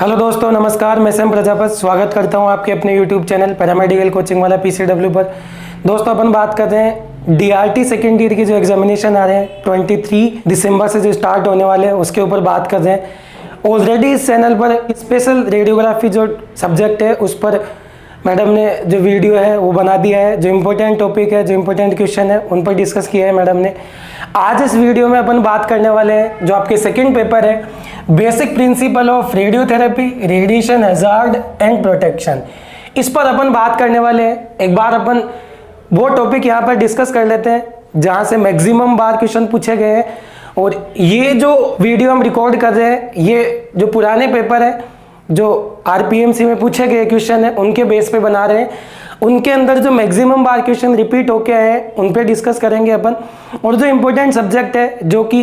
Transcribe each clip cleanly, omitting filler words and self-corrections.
Hello दोस्तों, नमस्कार। मैं सैम प्रजापत स्वागत करता हूं आपके अपने यूट्यूब चैनल पैरामेडिकल कोचिंग वाला पीसीडब्ल्यू पर। दोस्तों, अपन बात कर रहे हैं डीआरटी सेकेंड ईयर की जो एग्जामिनेशन आ रहे हैं 23 दिसंबर से जो स्टार्ट होने वाले हैं उसके ऊपर बात कर रहे हैं। ऑलरेडी इस चैनल पर स्पेशल रेडियोग्राफी जो सब्जेक्ट है उस पर मैडम ने जो वीडियो है वो बना दिया है। जो इम्पोर्टेंट टॉपिक है, जो इम्पोर्टेंट क्वेश्चन है उन पर डिस्कस किया है मैडम ने। आज इस वीडियो में अपन बात करने वाले हैं जो आपके सेकंड पेपर है, basic principle of radiotherapy, radiation hazard and protection. इस पर अपन बात करने वाले हैं। एक बार अपन वो टॉपिक यहाँ पर डिस्कस कर लेते हैं जहाँ से मैक्सिमम बार क्वेश्चन पूछे गए हैं। और ये जो वीडियो हम रिकॉर्ड कर रहे हैं, ये जो पुराने पेपर है जो आरपीएमसी में पूछे गए क्वेश्चन है उनके बेस पे बना रहे हैं। उनके अंदर जो मैक्सिमम बार क्वेश्चन रिपीट होके आए हैं उन पे डिस्कस करेंगे अपन। और जो इम्पोर्टेंट सब्जेक्ट है जो कि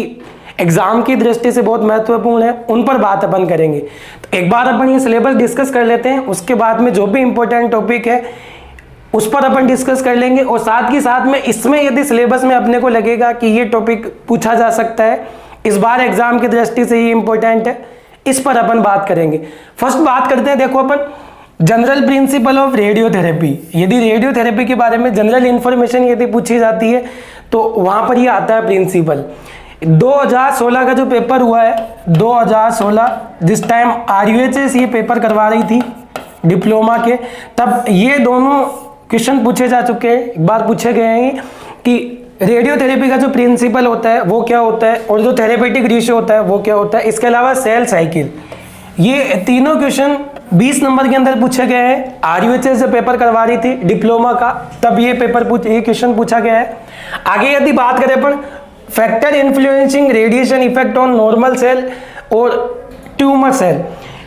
एग्जाम की दृष्टि से बहुत महत्वपूर्ण है उन पर बात अपन करेंगे। तो एक बार अपन ये सिलेबस डिस्कस कर लेते हैं, उसके बाद में जो भी इम्पोर्टेंट टॉपिक है उस पर अपन डिस्कस कर लेंगे। और साथ ही साथ में इसमें यदि सिलेबस में अपने को लगेगा कि ये टॉपिक पूछा जा सकता है, इस बार एग्जाम की दृष्टि से ये इंपॉर्टेंट है, इस पर अपन बात करेंगे। फर्स्ट बात करते हैं, देखो अपन जनरल प्रिंसिपल ऑफ रेडियोथेरेपी। यदि रेडियोथेरेपी के बारे में जनरल इंफॉर्मेशन यदि पूछी जाती है तो वहां पर ये आता है प्रिंसिपल। 2016 का जो पेपर हुआ है, 2016 जिस टाइम आरयूएचएस ये पेपर करवा रही थी डिप्लोमा के, तब ये दोनों क्वेश्चन पूछे जा चुके हैं। एक बार पूछे गए हैं कि रेडियोथेरेपी का जो प्रिंसिपल होता है वो क्या होता है और जो थेरेपेटिक रेशियो होता है वो क्या होता है। इसके अलावा सेल साइकिल, ये तीनों क्वेश्चन 20 नंबर के अंदर पूछे गए हैं। आरयूएचएस जो पेपर करवा रही थी डिप्लोमा का, तब ये क्वेश्चन पूछा गया है। आगे यदि बात करें अपन factor influencing radiation effect on normal cell और ट्यूमर सेल,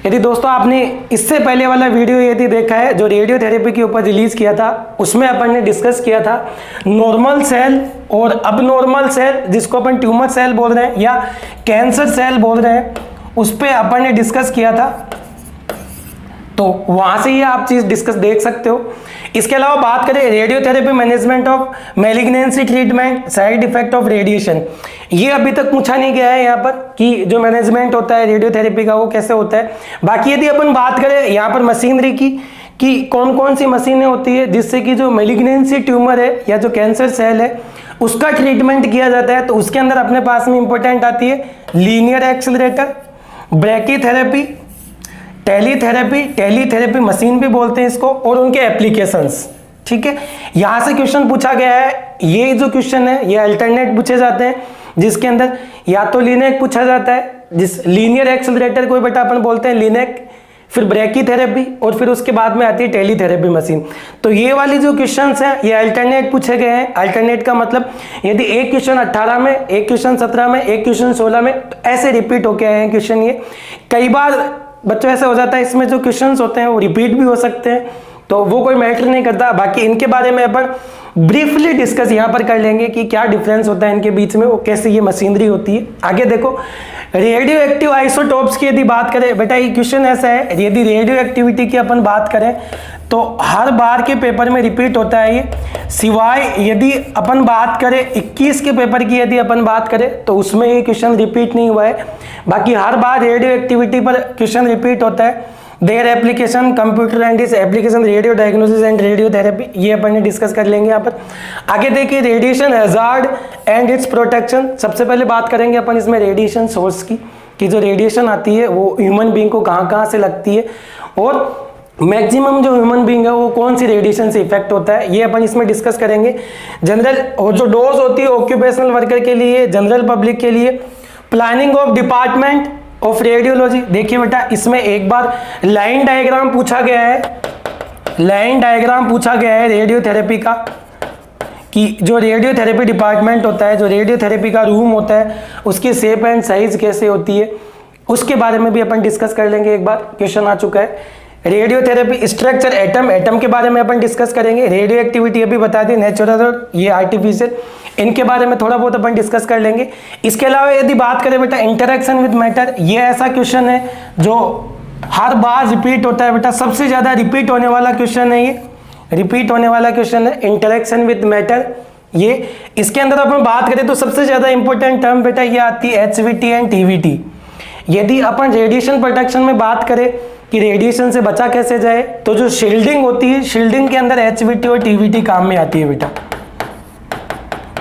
यदि दोस्तों आपने इससे पहले वाला वीडियो यदि देखा है जो रेडियोथेरेपी के ऊपर रिलीज किया था, उसमें अपन ने डिस्कस किया था नॉर्मल सेल और अबनॉर्मल सेल, जिसको अपन ट्यूमर सेल बोल रहे हैं या कैंसर सेल बोल रहे हैं, उस पर अपन ने डिस्कस किया था। तो वहां से ये आप चीज डिस्कस देख सकते हो। इसके अलावा बात करें radiotherapy management of malignancy treatment, side effect of radiation, ये अभी तक पूछा नहीं गया है यहाँ पर कि जो मैनेजमेंट होता है रेडियोथेरेपी का वो कैसे होता है। बाकी यदि अपन बात करें यहाँ पर मशीनरी की कि कौन कौन सी मशीनें होती है जिससे कि जो मैलिग्नेंसी ट्यूमर है या जो कैंसर सेल है उसका ट्रीटमेंट किया जाता है, तो उसके अंदर अपने पास में इंपॉर्टेंट आती है linear accelerator, brachytherapy, teletherapy machine भी बोलते हैं इसको, और उनके एप्लीकेशंस। ठीक है, यहां से क्वेश्चन पूछा गया है। ये जो क्वेश्चन है ये अल्टरनेट पूछे जाते हैं, जिसके अंदर या तो लीनेक पूछा जाता है, जिस लीनियर एक्सेलरेटर को बेटा अपन बोलते हैं लीनेक, फिर ब्रैकीथेरेपी और फिर उसके बाद में आती है टेलीथेरेपी मशीन। तो ये वाली जो क्वेश्चंस हैं ये अल्टरनेट पूछे गए हैं। अल्टरनेट का मतलब यदि एक क्वेश्चन 18 में, एक क्वेश्चन 17 में, एक क्वेश्चन 16 में, तो ऐसे रिपीट होके आए हैं क्वेश्चन। ये कई बार बच्चों ऐसे हो जाता है, इसमें जो क्वेश्चंस होते हैं वो रिपीट भी हो सकते हैं, तो वो कोई मैटर नहीं करता। बाकी इनके बारे में अपन ब्रीफली डिस्कस यहाँ पर कर लेंगे कि क्या डिफरेंस होता है इनके बीच में, वो कैसे ये मशीनरी होती है। आगे देखो रेडियो एक्टिव आइसोटोप्स की यदि बात करें, बेटा ये क्वेश्चन ऐसा है, यदि रेडियो एक्टिविटी की अपन बात करें तो हर बार के पेपर में रिपीट होता है ये, सिवाय यदि अपन बात करें 21 के पेपर की यदि अपन बात करें तो उसमें ये क्वेश्चन रिपीट नहीं हुआ है। बाकी हर बार रेडियो एक्टिविटी पर क्वेश्चन रिपीट होता है। देयर एप्लीकेशन कंप्यूटर एंड इस application radio diagnosis and radiotherapy, ये अपन ने डिस्कस कर लेंगे यहाँ पर। आगे देखिए radiation hazard and it's protection. सबसे पहले बात करेंगे अपन इसमें रेडिएशन सोर्स की, कि जो रेडिएशन आती है वो ह्यूमन बीइंग को कहाँ से लगती है और मैक्सिमम जो ह्यूमन बीइंग है वो कौन सी रेडिएशन से इफेक्ट होता है, ये अपन इसमें डिस्कस करेंगे। जनरल और जो डोज होती है ऑक्यूपेशनल वर्कर के लिए, जनरल पब्लिक के लिए, planning of department of radiology. देखिए बेटा इसमें एक बार लाइन डायग्राम पूछा गया है, लाइन डायग्राम पूछा गया है रेडियोथेरेपी का, कि जो रेडियोथेरेपी डिपार्टमेंट होता है, जो रेडियोथेरेपी का रूम होता है, उसकी शेप एंड साइज कैसे होती है, उसके बारे में भी अपन डिस्कस कर लेंगे। एक बार क्वेश्चन आ चुका है। रेडियोथेरेपी स्ट्रक्चर एटम के बारे में अपन डिस्कस करेंगे। रेडियो एक्टिविटी अभी बता दी, नेचुरल और ये आर्टिफिशियल, इनके बारे में थोड़ा बहुत अपन डिस्कस कर लेंगे। इसके अलावा यदि बात करें बेटा इंटरेक्शन विद मैटर, ये ऐसा क्वेश्चन है जो हर बार रिपीट होता है बेटा, सबसे ज्यादा रिपीट होने वाला क्वेश्चन है ये, रिपीट होने वाला क्वेश्चन है इंटरेक्शन विद मैटर। ये इसके अंदर अपन बात करें तो सबसे ज्यादा इंपॉर्टेंट टर्म बेटा ये आती है HVT एंड TVT। यदि अपन रेडिएशन प्रोटेक्शन में बात करें कि रेडिएशन से बचा कैसे जाए, तो जो शील्डिंग होती है, शील्डिंग के अंदर HVT और TVT काम में आती है बेटा।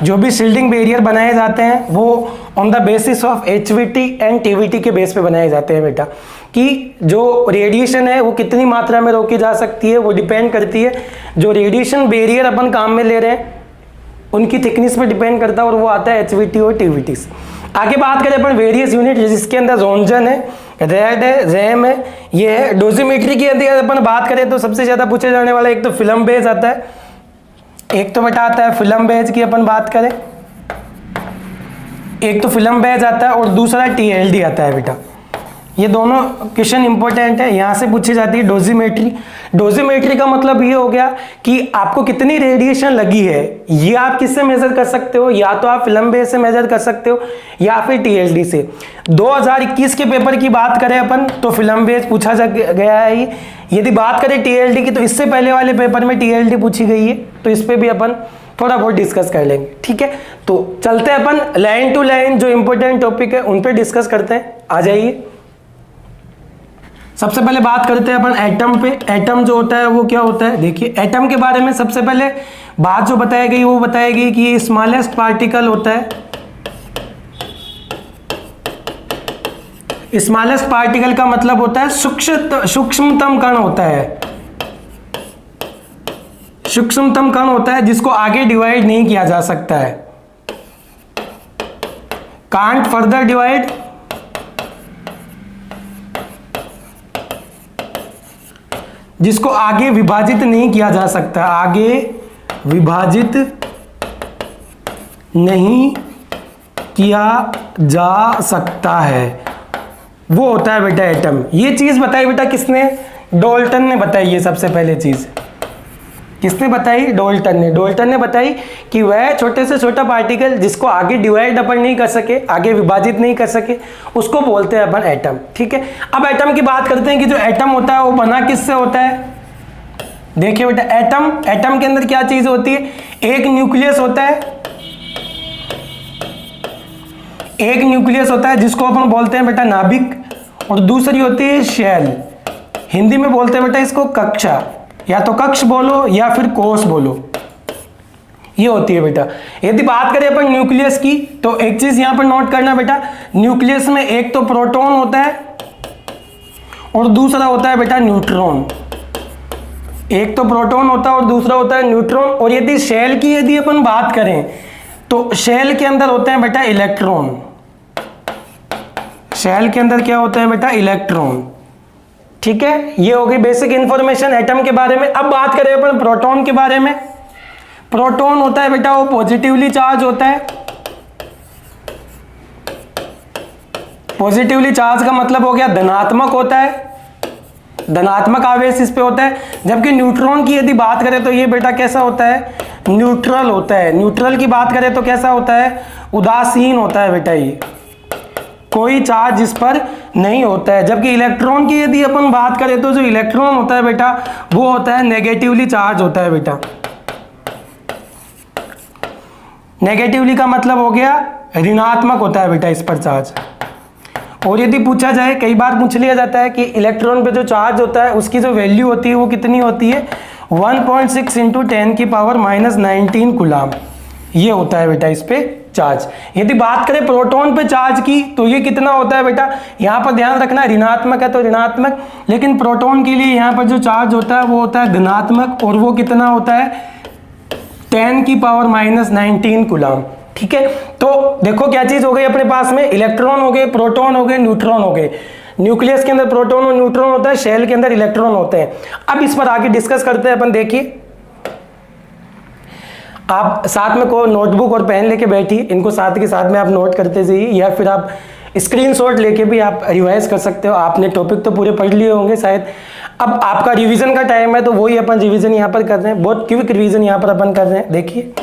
जो भी शील्डिंग बैरियर बनाए जाते हैं वो on the basis of HVT and TVT के बेस पे बनाए जाते हैं बेटा, कि जो रेडिएशन है वो कितनी मात्रा में रोकी जा सकती है वो डिपेंड करती है जो रेडिएशन बैरियर अपन काम में ले रहे हैं उनकी थिकनेस पे डिपेंड करता है, और वो आता है HVT और TVT से। आगे बात करें अपन वेरियस यूनिट, जिसके अंदर जोन्जन है, रेड है, रैम है, ये है। डोजीमेट्री की यदि अपन बात करें तो सबसे ज्यादा पूछे जाने वाला एक तो फिल्म बेज आता है, एक तो बेटा आता है फिल्म बेज की अपन बात करें, एक तो फिल्म बेज आता है और दूसरा TLD आता है बेटा। ये दोनों क्वेश्चन इंपॉर्टेंट है, यहाँ से पूछी जाती है डोजीमेट्री। डोजीमेट्री का मतलब ये हो गया कि आपको कितनी रेडिएशन लगी है, ये आप किससे मेजर कर सकते हो, या तो आप फिल्म बेस से मेजर कर सकते हो या फिर TLD से। 2021 के पेपर की बात करें अपन तो फिल्म बेस पूछा गया है। यदि बात करें TLD की तो इससे पहले वाले पेपर में TLD पूछी गई है, तो इस पर भी अपन थोड़ा बहुत डिस्कस कर लेंगे, ठीक है। तो चलते हैं अपन लाइन टू लाइन, जो इंपॉर्टेंट टॉपिक है उन पर डिस्कस करते हैं। आ जाइए, सबसे पहले बात करते हैं अपन एटम पे। एटम जो होता है वो क्या होता है, देखिए एटम के बारे में सबसे पहले बात जो बताई गई वो बताई गई कि ये स्मॉलेस्ट पार्टिकल होता है। स्मॉलेस्ट पार्टिकल का मतलब होता है सूक्ष्मतम कण होता है, सूक्ष्मतम कण होता है जिसको आगे डिवाइड नहीं किया जा सकता है, कांट फर्दर डिवाइड, जिसको आगे विभाजित नहीं किया जा सकता, आगे विभाजित नहीं किया जा सकता है, वो होता है बेटा एटम। ये चीज बताई बेटा किसने, डाल्टन ने बताई। ये सबसे पहले चीज किसने बताई, डाल्टन ने। डाल्टन ने बताई कि वह छोटे से छोटा पार्टिकल जिसको आगे डिवाइड अपन नहीं कर सके, आगे विभाजित नहीं कर सके, उसको बोलते हैं अपन एटम, ठीक है। अब एटम की बात करते हैं कि जो एटम होता है वो बना किससे होता है। देखिए बेटा एटम के अंदर क्या चीज होती है, एक न्यूक्लियस होता है, एक न्यूक्लियस होता है जिसको अपन बोलते हैं बेटा नाभिक, और दूसरी होती है शेल, हिंदी में बोलते हैं बेटा इसको कक्षा, या तो कक्ष बोलो या फिर कोष बोलो, ये होती है बेटा। यदि बात करें अपन न्यूक्लियस की तो एक चीज यहां पर नोट करना बेटा, न्यूक्लियस में एक तो प्रोटॉन होता है और दूसरा होता है बेटा न्यूट्रॉन। एक तो प्रोटॉन होता है और दूसरा होता है न्यूट्रॉन। और यदि शेल की यदि अपन बात करें तो शेल के अंदर होते हैं बेटा इलेक्ट्रॉन, शेल के अंदर क्या होता है बेटा इलेक्ट्रॉन, ठीक है। ये हो गई बेसिक इंफॉर्मेशन एटम के बारे में। अब बात करें अपन प्रोटॉन के बारे में। प्रोटॉन होता है बेटा वो पॉजिटिवली चार्ज होता है, पॉजिटिवली चार्ज का मतलब हो गया धनात्मक होता है, धनात्मक आवेश इस पे होता है। जबकि न्यूट्रॉन की यदि बात करें तो ये बेटा कैसा होता है, न्यूट्रल होता है। न्यूट्रल की बात करें तो कैसा होता है, उदासीन होता है बेटा, ये कोई चार्ज जिस पर नहीं होता है। जबकि इलेक्ट्रॉन की यदि अपन बात करें तो जो इलेक्ट्रॉन होता है बेटा वो होता है नेगेटिवली चार्ज होता है बेटा। नेगेटिवली का मतलब हो गया ऋणात्मक होता है बेटा इस पर चार्ज। और यदि पूछा जाए, कई बार पूछ लिया जाता है कि इलेक्ट्रॉन पे जो चार्ज होता है उसकी जो वैल्यू होती है वो कितनी होती है, 1.6 इंटू 10 की पावर -19 कूलाम, ये होता है बेटा इस पे चार्ज। यदि बात करें प्रोटॉन पे चार्ज की तो ये कितना होता है बेटा, यहाँ पर ध्यान रखना ऋणात्मक है तो ऋणात्मक, लेकिन प्रोटॉन के लिए यहाँ पर जो चार्ज होता है वो होता है धनात्मक, और वो कितना होता है 10 की पावर -19 कूलाम, ठीक है। तो देखो क्या चीज हो गई अपने पास में, इलेक्ट्रॉन हो गए, प्रोटॉन हो गए, न्यूट्रॉन हो गए। न्यूक्लियस के अंदर प्रोटॉन और न्यूट्रॉन होता है, शेल के अंदर इलेक्ट्रॉन होते हैं। अब इस पर आगे डिस्कस करते हैं अपन। देखिए आप साथ में को नोटबुक और पेन लेके बैठी, इनको साथ के साथ में आप नोट करते जाइए, या फिर आप स्क्रीनशॉट लेके भी आप रिवाइज कर सकते हो। आपने टॉपिक तो पूरे पढ़ लिए होंगे शायद, अब आपका रिवीजन का टाइम है तो वही अपन रिवीजन यहाँ पर कर रहे हैं, बहुत क्विक रिवीजन यहाँ पर अपन कर रहे हैं। देखिए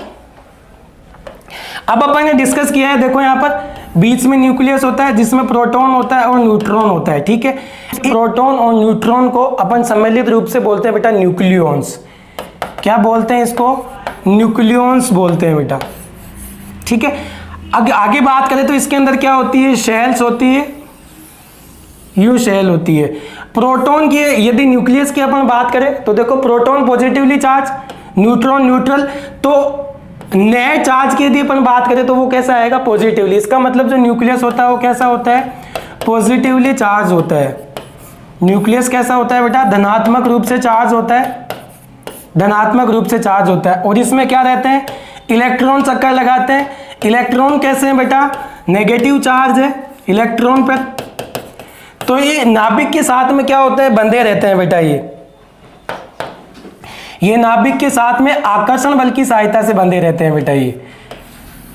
अब अपन ने डिस्कस किया है, देखो यहाँ पर बीच में न्यूक्लियस होता है जिसमें प्रोटॉन होता है और न्यूट्रॉन होता है, ठीक है। प्रोटॉन और न्यूट्रॉन को अपन सम्मिलित रूप से बोलते हैं बेटा न्यूक्लियॉन्स। क्या बोलते हैं इसको, न्यूक्लियॉन्स बोलते हैं बेटा, ठीक है। आगे बात करें तो इसके अंदर क्या होती है, शेल्स होती है, यू शेल होती है। प्रोटॉन की यदि न्यूक्लियस की अपन बात करें तो देखो proton positively charge, neutron neutral, तो नेट चार्ज की यदि अपन बात करें तो वो कैसा आएगा, पॉजिटिवली। इसका मतलब जो न्यूक्लियस होता है वो कैसा होता है, पॉजिटिवली चार्ज होता है। न्यूक्लियस कैसा होता है बेटा, धनात्मक रूप से चार्ज होता है, धनात्मक रूप से चार्ज होता है। और इसमें क्या रहते हैं, इलेक्ट्रॉन चक्कर लगाते हैं। इलेक्ट्रॉन कैसे हैं बेटा, नेगेटिव चार्ज है इलेक्ट्रॉन पर, तो ये नाभिक के साथ में क्या होता है, बंधे रहते हैं बेटा। ये नाभिक के साथ में आकर्षण बल की सहायता से बंधे रहते हैं बेटा। ये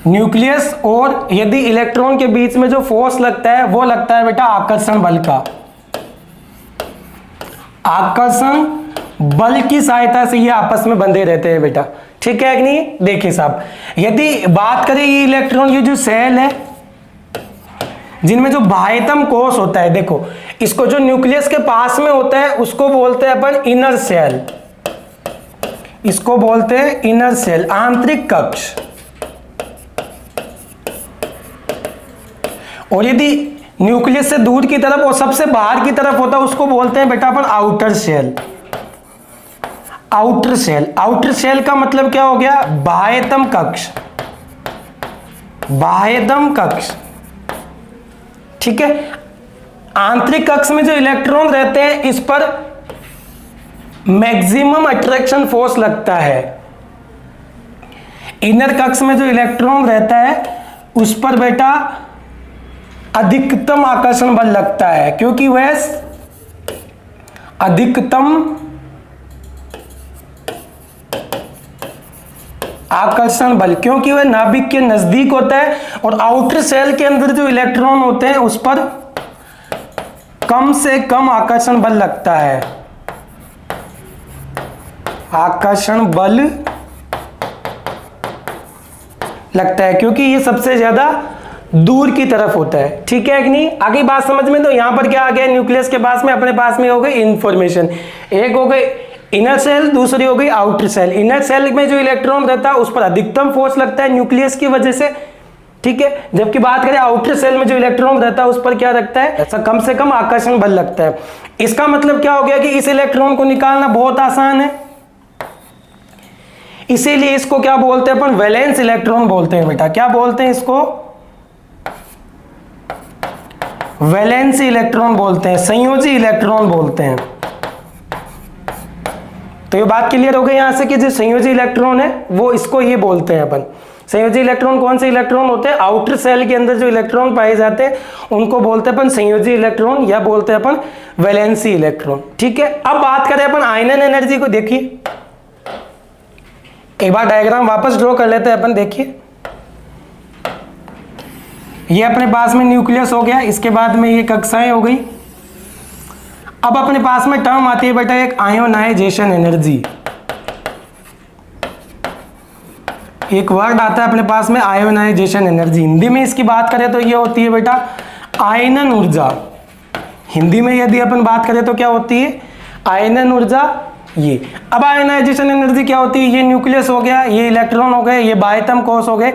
न्यूक्लियस और यदि इलेक्ट्रॉन के बीच में जो फोर्स लगता है वो लगता है बेटा आकर्षण बल का। आकर्षण बल की सहायता से ये आपस में बंधे रहते हैं बेटा, ठीक है कि नहीं। देखिए साहब, यदि बात करें ये इलेक्ट्रॉन, ये जो सेल है जिनमें जो बाह्यतम कोश होता है, देखो इसको जो न्यूक्लियस के पास में होता है उसको बोलते हैं अपन इनर सेल, इसको बोलते हैं इनर सेल, आंतरिक कक्ष। और यदि न्यूक्लियस से दूर की तरफ और सबसे बाहर की तरफ होता है उसको बोलते हैं बेटा अपन outer cell. Outer cell, outer cell का मतलब क्या हो गया, बाह्यतम कक्ष, बाह्यतम कक्ष, ठीक है। आंतरिक कक्ष में जो इलेक्ट्रॉन रहते हैं इस पर मैक्सिमम अट्रैक्शन फोर्स लगता है। इनर कक्ष में जो इलेक्ट्रॉन रहता है उस पर बेटा अधिकतम आकर्षण बल लगता है, क्योंकि वह अधिकतम आकर्षण बल, क्योंकि वह नाभिक के नजदीक होता है। और आउटर सेल के अंदर जो इलेक्ट्रॉन होते हैं उस पर कम से कम आकर्षण बल लगता है, आकर्षण बल लगता है, क्योंकि ये सबसे ज्यादा दूर की तरफ होता है, ठीक है कि नहीं। आगे बात समझ में, तो यहां पर क्या आ गया, न्यूक्लियस के पास में अपने पास में हो गई इंफॉर्मेशन, एक हो गई इनर सेल, दूसरी हो गई आउटर सेल। इनर सेल में जो इलेक्ट्रॉन रहता है उस पर अधिकतम फोर्स लगता है न्यूक्लियस की वजह से, ठीक है। जबकि बात करें आउटर सेल में जो इलेक्ट्रॉन रहता है उस पर क्या रखता है, ऐसा कम से कम आकर्षण बल लगता है। इसका मतलब क्या हो गया कि इस इलेक्ट्रॉन को निकालना बहुत आसान है, इसीलिए इसको क्या बोलते हैं अपन, वैलेंस इलेक्ट्रॉन बोलते हैं बेटा। क्या बोलते हैं इसको, वैलेंस इलेक्ट्रॉन बोलते हैं, संयोजी इलेक्ट्रॉन बोलते हैं। तो ये बात क्लियर हो गई यहां से कि जो संयोजी इलेक्ट्रॉन है वो इसको ये बोलते हैं अपन। संयोजी इलेक्ट्रॉन कौन से इलेक्ट्रॉन होते हैं, आउटर सेल के अंदर जो इलेक्ट्रॉन पाए जाते हैं उनको बोलते हैं अपन संयोजी इलेक्ट्रॉन, या बोलते हैं अपन वैलेंसी इलेक्ट्रॉन, ठीक है। अब बात करें अपन आयनन एनर्जी को, देखिए एक बार डायग्राम वापस ड्रॉ कर लेते हैं अपन। देखिए ये अपने पास में न्यूक्लियस हो गया, इसके बाद में ये कक्षाएं हो गई। अब अपने पास में टर्म आती है बेटा एक आयोनाइजेशन एनर्जी, एक वर्ड आता है अपने पास में आयोनाइजेशन एनर्जी। हिंदी में इसकी बात करें तो ये होती है बेटा आयनन ऊर्जा। हिंदी में यदि अपन बात करें तो क्या होती है, आयनन ऊर्जा। ये अब आयोनाइजेशन एनर्जी क्या होती है, ये न्यूक्लियस हो गया, ये इलेक्ट्रॉन हो गए, ये बाह्यतम कोश हो गए।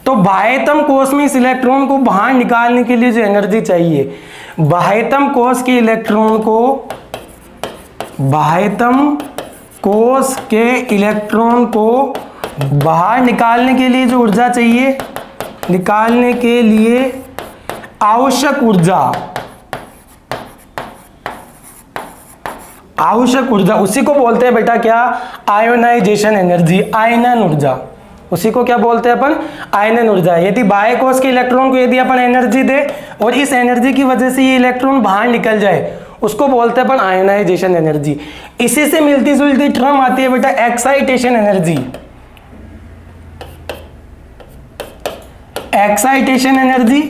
तो बाह्यतम कोश में इस इलेक्ट्रॉन को बाहर निकालने के लिए जो एनर्जी चाहिए, बाह्यतम कोश के इलेक्ट्रॉन को, बाह्यतम कोश के इलेक्ट्रॉन को बाहर निकालने के लिए जो ऊर्जा चाहिए, निकालने के लिए आवश्यक ऊर्जा, आवश्यक ऊर्जा, उसी को बोलते हैं बेटा क्या, आयोनाइजेशन एनर्जी, आयनन ऊर्जा। उसी को क्या बोलते हैं अपन, आयनन ऊर्जा। यदि बाह्य कोश के इलेक्ट्रॉन को यदि अपन एनर्जी दे और इस एनर्जी की वजह से ये इलेक्ट्रॉन बाहर निकल जाए, उसको बोलते हैं अपन आयोनाइजेशन एनर्जी। इसी से मिलती जुलती टर्म आती है बेटा एक्साइटेशन एनर्जी। एक्साइटेशन एनर्जी,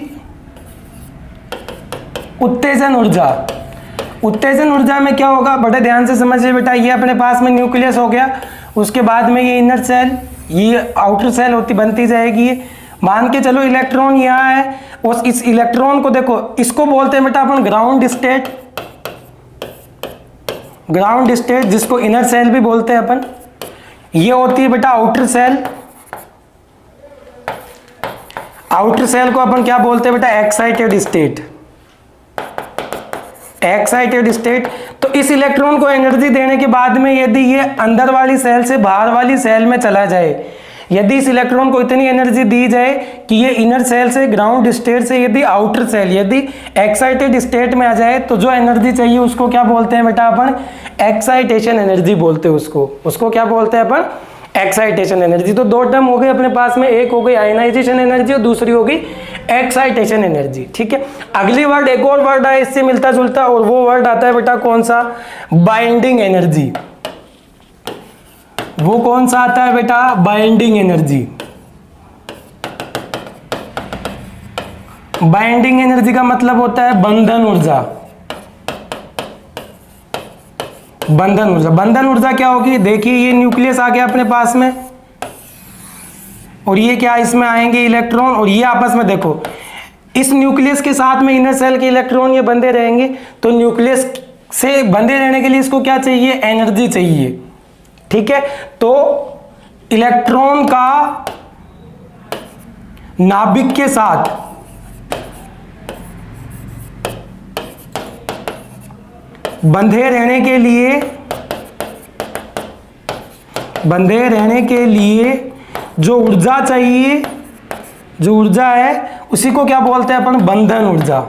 उत्तेजन ऊर्जा। उत्तेजन ऊर्जा में क्या होगा, बड़े ध्यान से समझिए बेटा। ये अपने पास में न्यूक्लियस हो गया, उसके बाद में ये इनर सेल, ये आउटर सेल होती बनती जाएगी। मान के चलो इलेक्ट्रॉन यहाँ है, और इस इलेक्ट्रॉन को देखो, इसको बोलते हैं बेटा अपन ग्राउंड स्टेट, ग्राउंड स्टेट, जिसको इनर सेल भी बोलते हैं अपन। ये होती है बेटा आउटर सेल। आउटर सेल को अपन क्या बोलते हैं बेटा, एक्साइटेड स्टेट। Excited state. तो इस इलेक्ट्रॉन को एनर्जी देने के बाद में यदि ये अंदर वाली सेल से बाहर वाली सेल में चला जाए, यदि इस इलेक्ट्रॉन को इतनी एनर्जी दी जाए कि ये इनर सेल से ग्राउंड स्टेट से यदि आउटर सेल यदि एक्साइटेड स्टेट में आ जाए, तो जो एनर्जी चाहिए उसको क्या बोलते हैं बेटा अपन? एक्साइटेशन एनर्जी बोलते हैं उसको क्या बोलते हैं अपन? Excitation energy. तो दो टर्म हो गए अपने पास में, एक हो गई आयनाइजेशन एनर्जी और दूसरी हो गई एक्साइटेशन एनर्जी। ठीक है, अगली वर्ड एक और वर्ड है इससे मिलता जुलता, और वो वर्ड आता है बेटा कौन सा? Binding energy. वो कौन सा आता है बेटा? Binding energy. बाइंडिंग एनर्जी का मतलब होता है बंधन ऊर्जा। बंधन ऊर्जा, बंधन ऊर्जा क्या होगी? देखिए ये न्यूक्लियस आ गया अपने पास में, और ये क्या इसमें आएंगे इलेक्ट्रॉन, और ये आपस में देखो इस न्यूक्लियस के साथ में इनर सेल के इलेक्ट्रॉन ये बंधे रहेंगे। तो न्यूक्लियस से बंधे रहने के लिए इसको क्या चाहिए? एनर्जी चाहिए। ठीक है, तो इलेक्ट्रॉन का नाभिक के साथ बंधे रहने के लिए जो ऊर्जा चाहिए, जो ऊर्जा है उसी को क्या बोलते हैं अपन? बंधन ऊर्जा।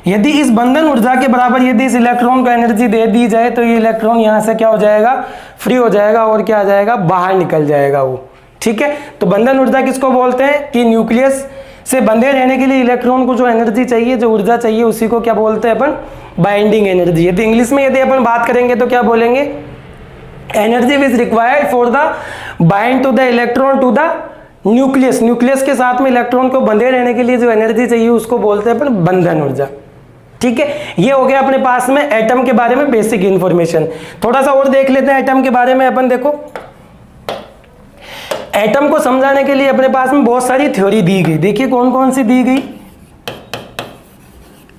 यदि इस बंधन ऊर्जा के बराबर यदि इस इलेक्ट्रॉन को एनर्जी दे दी जाए तो ये इलेक्ट्रॉन यहां से क्या हो जाएगा? फ्री हो जाएगा, और क्या आ जाएगा? बाहर निकल जाएगा वो। ठीक है, तो बंधन ऊर्जा किसको बोलते हैं? कि न्यूक्लियस से बंधे रहने के लिए इलेक्ट्रॉन को जो एनर्जी चाहिए, जो ऊर्जा चाहिए, उसी को क्या बोलते हैं अपन? Binding energy. यदि इंग्लिश में यदि अपन बात करेंगे तो क्या बोलेंगे? Energy which required for the bind to the electron to the nucleus. Nucleus के साथ में इलेक्ट्रॉन को बंधे रहने के लिए जो एनर्जी चाहिए उसको बोलते हैं अपन बंधन ऊर्जा। ठीक है, ये हो गया अपने पास में एटम के बारे में बेसिक इंफॉर्मेशन। थोड़ा सा और देख लेते हैं एटम के बारे में अपन। देखो एटम को समझाने के लिए अपने पास में बहुत सारी थ्योरी दी गई। देखिए कौन कौन सी दी गई।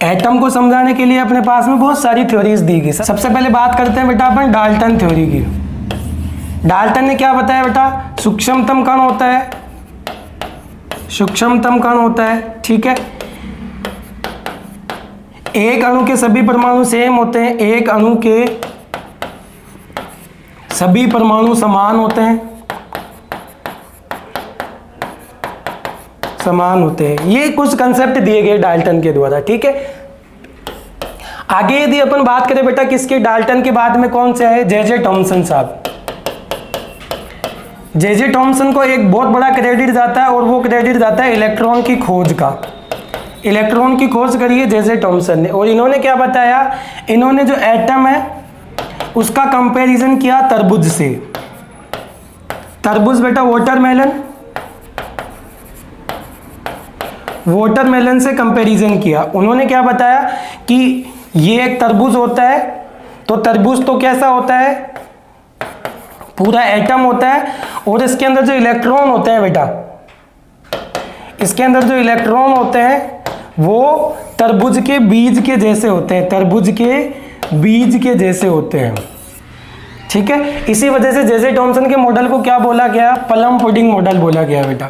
एटम को समझाने के लिए अपने पास में बहुत सारी थ्योरीज दी गई। सबसे पहले बात करते हैं बेटा अपन डाल्टन थ्योरी की। डाल्टन ने क्या बताया बेटा? सूक्ष्मतम कण होता है, सूक्ष्मतम कण होता है। ठीक है, एक अणु के सभी परमाणु सेम होते हैं, एक अणु के सभी परमाणु समान होते हैं, समान होते हैं। ये कुछ कंसेप्ट दिए गए डाल्टन के द्वारा। ठीक है, आगे यदि अपन बात करें बेटा किसके? डाल्टन के बाद में कौन से है? जे थॉमसन साहब। जे थॉमसन को एक बहुत बड़ा क्रेडिट जाता है, और वो क्रेडिट जाता है इलेक्ट्रॉन की खोज का। इलेक्ट्रॉन की खोज करी है जे थॉमसन ने, और इन्होंने क्या बताया? इन्होंने जो एटम है उसका कंपैरिजन किया तरबूज से। तरबूज बेटा वाटरमेलन, वाटरमेलन से कंपैरिजन किया। उन्होंने क्या बताया कि ये एक तरबूज होता है, तो तरबूज तो कैसा होता है? पूरा एटम होता है, और इसके अंदर जो इलेक्ट्रॉन होते हैं बेटा, इसके अंदर जो इलेक्ट्रॉन होते हैं वो तरबूज के बीज के जैसे होते हैं, तरबूज के बीज के जैसे होते हैं। ठीक है, इसी वजह से जे थॉमसन के मॉडल को क्या बोला गया? प्लम पुडिंग मॉडल बोला गया बेटा,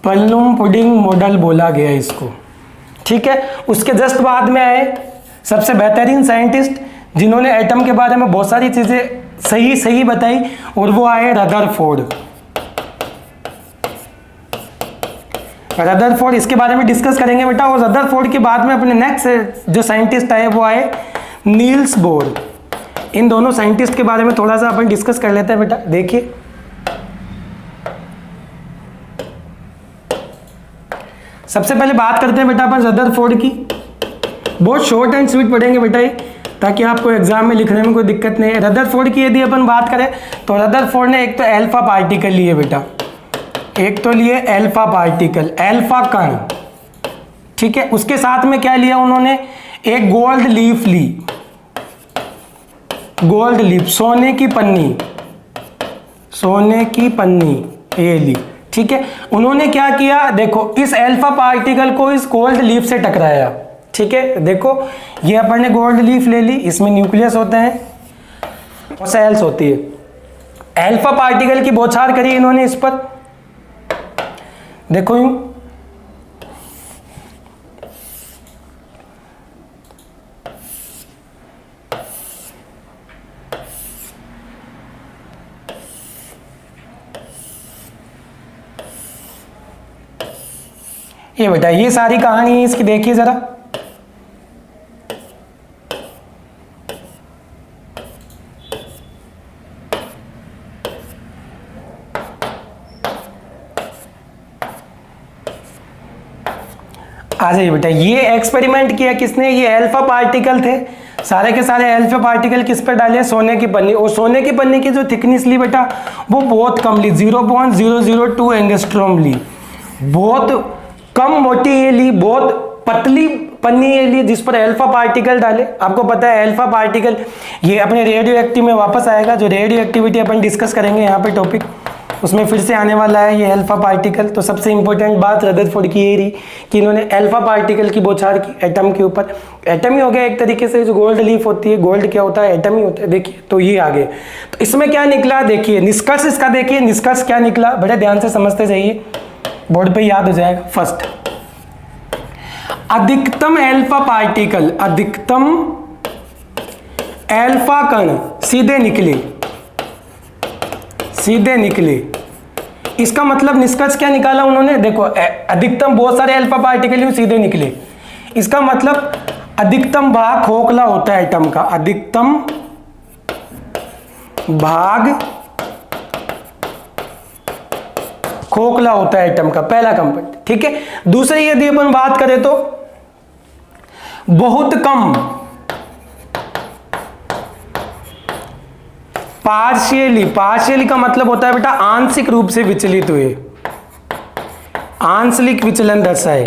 प्लम पुडिंग मॉडल बोला गया इसको। ठीक है, उसके जस्ट बाद में आए सबसे बेहतरीन साइंटिस्ट जिन्होंने एटम के बारे में बहुत सारी चीजें सही सही बताई, और वो आए रदरफोर्ड। रदरफोर्ड, इसके बारे में डिस्कस करेंगे बेटा। और रदरफोर्ड के बाद में अपने नेक्स्ट जो साइंटिस्ट आए वो आए नील्स बोर। इन दोनों साइंटिस्ट के बारे में थोड़ा सा अपन डिस्कस कर लेते हैं बेटा। देखिए सबसे पहले बात करते हैं बेटा अपन रदरफोर्ड की। बहुत शॉर्ट एंड स्वीट पढ़ेंगे बेटा ये, ताकि आपको एग्जाम में लिखने में कोई दिक्कत नहीं है। रदरफोर्ड की यदि अपन बात करें तो रदरफोर्ड ने एक तो एल्फा पार्टिकल लिए बेटा, एक तो लिए एल्फा पार्टिकल, एल्फा कण। ठीक है, उसके साथ में क्या लिया उन्होंने? एक गोल्ड लीफ ली, गोल्ड लीफ, सोने की पन्नी, सोने की पन्नी ये ली। ठीक है, उन्होंने क्या किया? देखो इस एल्फा पार्टिकल को इस गोल्ड लीफ से टकराया। ठीक है, देखो ये अपन ने गोल्ड लीफ ले ली, इसमें न्यूक्लियस होते हैं और सेल्स होती है। एल्फा पार्टिकल की बौछार करी इन्होंने इस पर, देखो यूं ये बेटा ये सारी कहानी है इसकी, देखिए जरा। आ जाइए बेटा, ये एक्सपेरिमेंट किया किसने, ये अल्फा पार्टिकल थे, सारे के सारे अल्फा पार्टिकल किस पे डाले, सोने की पन्नी, और सोने की पन्नी की जो थिकनेस ली बेटा वो बहुत कम ली, 0.002 एंगस्ट्रॉम ली, बहुत कम मोटी ये ली, बहुत पतली पन्नी ये ली जिस पर अल्फा पार्टिकल डाले। आपको पता है अल्फा पार्टिकल ये अपने रेडियो एक्टिव में वापस आएगा, जो रेडियो एक्टिविटी अपन डिस्कस करेंगे यहाँ पे टॉपिक, उसमें फिर से आने वाला है ये अल्फा पार्टिकल। तो सबसे इंपॉर्टेंट बात रदरफोर्ड की ये रही कि इन्होंने अल्फा पार्टिकल की बौछार की एटम के ऊपर। एटम ही हो गया एक तरीके से, जो गोल्ड लीफ होती है, गोल्ड क्या होता है, एटम ही होता है। देखिए तो ये आगे, तो इसमें क्या निकला, देखिए निष्कर्ष इसका, देखिए निष्कर्ष क्या निकला, बड़े ध्यान से समझते जाइए, बोर्ड पे याद हो जाएगा। फर्स्ट, अधिकतम अल्फा पार्टिकल, अधिकतम अल्फा कण सीधे निकले, सीधे निकले। इसका मतलब निष्कर्ष क्या निकाला उन्होंने, देखो अधिकतम बहुत सारे अल्फा पार्टिकल सीधे निकले, इसका मतलब अधिकतम भाग खोखला होता है एटम का, अधिकतम भाग खोखला होता है एटम का, पहला कंपोनेंट, ठीक है। दूसरी यदि अपन बात करें तो बहुत कम पार्शियली, पार्शियली का मतलब होता है बेटा आंशिक रूप से विचलित हुए, आंशिक विचलन दर्शाए।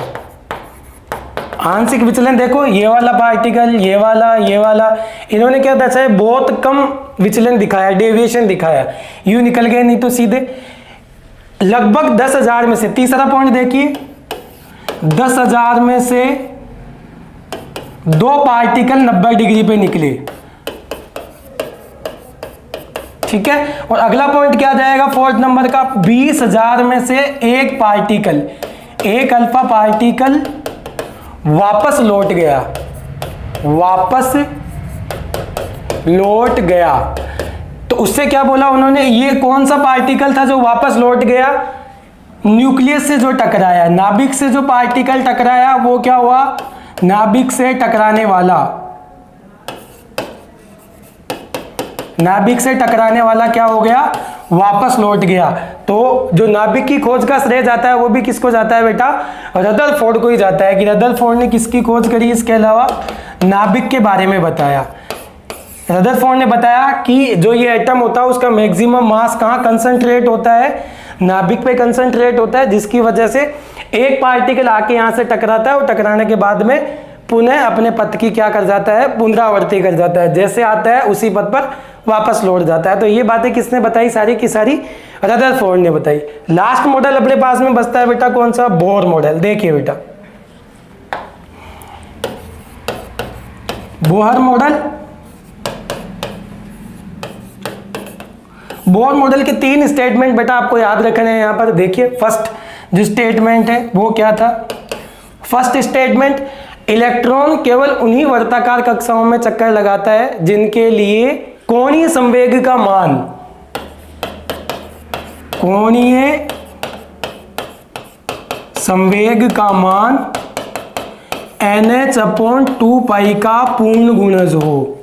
आंशिक विचलन देखो, ये वाला पार्टिकल, ये वाला, इन्होंने क्या दर्शाया, बहुत कम विचलन दिखाया, डेविएशन दिखाया, यूं निकल गए, नहीं तो सीधे। लगभग 10,000 में से, तीसरा पॉइंट देखिए, 10,000 में से 2 पार्टिकल 90 डिग्री पे निकले, ठीक है। और अगला पॉइंट क्या जाएगा, फोर्थ नंबर का, 20,000 में से 1 पार्टिकल, एक अल्फा पार्टिकल वापस लौट गया, वापस लौट गया। तो उससे क्या बोला उन्होंने, ये कौन सा पार्टिकल था जो वापस लौट गया, न्यूक्लियस से जो टकराया, नाभिक से जो पार्टिकल टकराया वो क्या हुआ, नाभिक से टकराने वाला, नाभिक से टकराने वाला क्या हो गया, वापस लौट गया। तो जो नाभिक की खोज का श्रेय जाता है वो भी किसको जाता है बेटा, रदरफोर्ड को ही जाता है, कि रदरफोर्ड ने किसकी खोज करी, इसके अलावा नाभिक के बारे में बताया। रदरफोर्ड ने बताया कि जो ये एटम होता है उसका मैक्सिमम मास कहाँ कंसंट्रेट होता है, नाभिक पे कंसंट्रेट होता है, जिसकी वजह से एक पार्टिकल आके यहाँ से टकराता है और टकराने के बाद में पुनः अपने पथ की क्या कर जाता है, पुनरावर्ती कर जाता है, जैसे आता है उसी पथ पर वापस लौट जाता है। तो ये बातें किसने बताई, सारी की सारी रदरफोर्ड ने बताई। लास्ट मॉडल अपने पास में बचता है बेटा कौन सा, बोर मॉडल। देखिए बेटा बोहर मॉडल, बोर मॉडल के 3 स्टेटमेंट बेटा आपको याद रखने हैं यहाँ पर। देखिए फर्स्ट जो स्टेटमेंट है वो क्या था, फर्स्ट स्टेटमेंट, इलेक्ट्रॉन केवल उन्हीं वर्ताकार कक्षाओं में चक्कर लगाता है जिनके लिए कोणीय संवेग का मान, कोणीय संवेग का मान NH/2π का पूर्ण गुणज हो,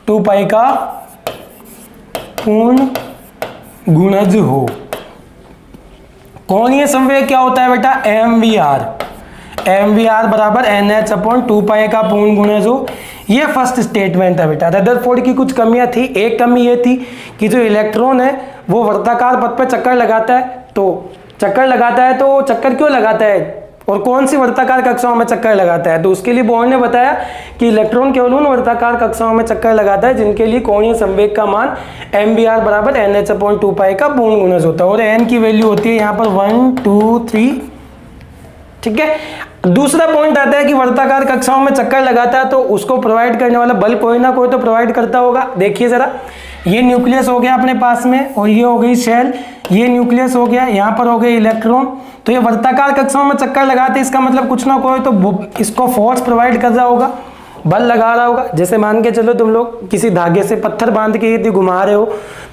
2π का पूर्ण गुणज हो। कोणीय संवेग क्या होता है बेटा, MVR, MVR बराबर NH/2π का पूर्ण गुणज हो। ये फर्स्ट स्टेटमेंट है बेटा। रदरफोर्ड की कुछ कमियां थी, एक कमी ये थी कि जो इलेक्ट्रॉन है वो वर्ताकार पथ पर चक्कर लगाता है, तो चक्कर लगाता है तो चक्कर क्यों लगाता है और कौन सी वर्ताकार कक्षाओं में चक्कर लगाता है, तो उसके लिए बोहर ने बताया कि इलेक्ट्रॉन केवल उन वर्ताकार कक्षाओं में चक्कर लगाता है जिनके लिए कोणीय संवेग का मान MVR बराबर NH/2π का पूर्ण गुणज होता है, और n की वैल्यू होती है यहाँ पर 1 2 3, ठीक है। दूसरा पॉइंट आता है कि वर्ताकार कक्षाओं में चक्कर लगाता है तो उसको प्रोवाइड करने वाला बल कोई ना कोई तो प्रोवाइड करता होगा। देखिए जरा, ये न्यूक्लियस हो गया अपने पास में, और ये हो गई शेल, ये न्यूक्लियस हो गया, यहाँ पर हो गए इलेक्ट्रॉन। तो ये वर्ताकार कक्षाओं में चक्कर लगाते, इसका मतलब कुछ ना कोई तो इसको फोर्स प्रोवाइड कर रहा होगा, बल लगा रहा होगा। जैसे मान के चलो तुम लोग किसी धागे से पत्थर बांध के यदि घुमा रहे हो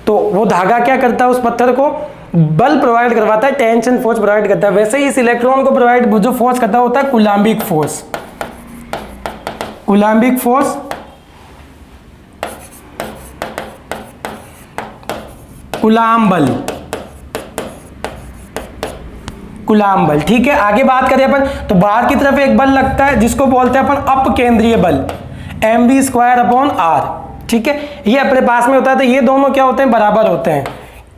तो वो धागा क्या करता है, उस पत्थर को बल प्रोवाइड करवाता है, टेंशन फोर्स प्रोवाइड करता है। वैसे ही इस इलेक्ट्रॉन को प्रोवाइड जो फोर्स करता होता है coulombic force, coulombic force, coulomb बल, कूलाम बल। ठीक है, आगे बात करें अपन तो बाहर की तरफ एक बल लगता है जिसको बोलते हैं अपन अप केंद्रीय बल, mv²/r। ठीक है, ये अपने पास में होता है, तो ये दोनों क्या होते हैं, बराबर होते हैं।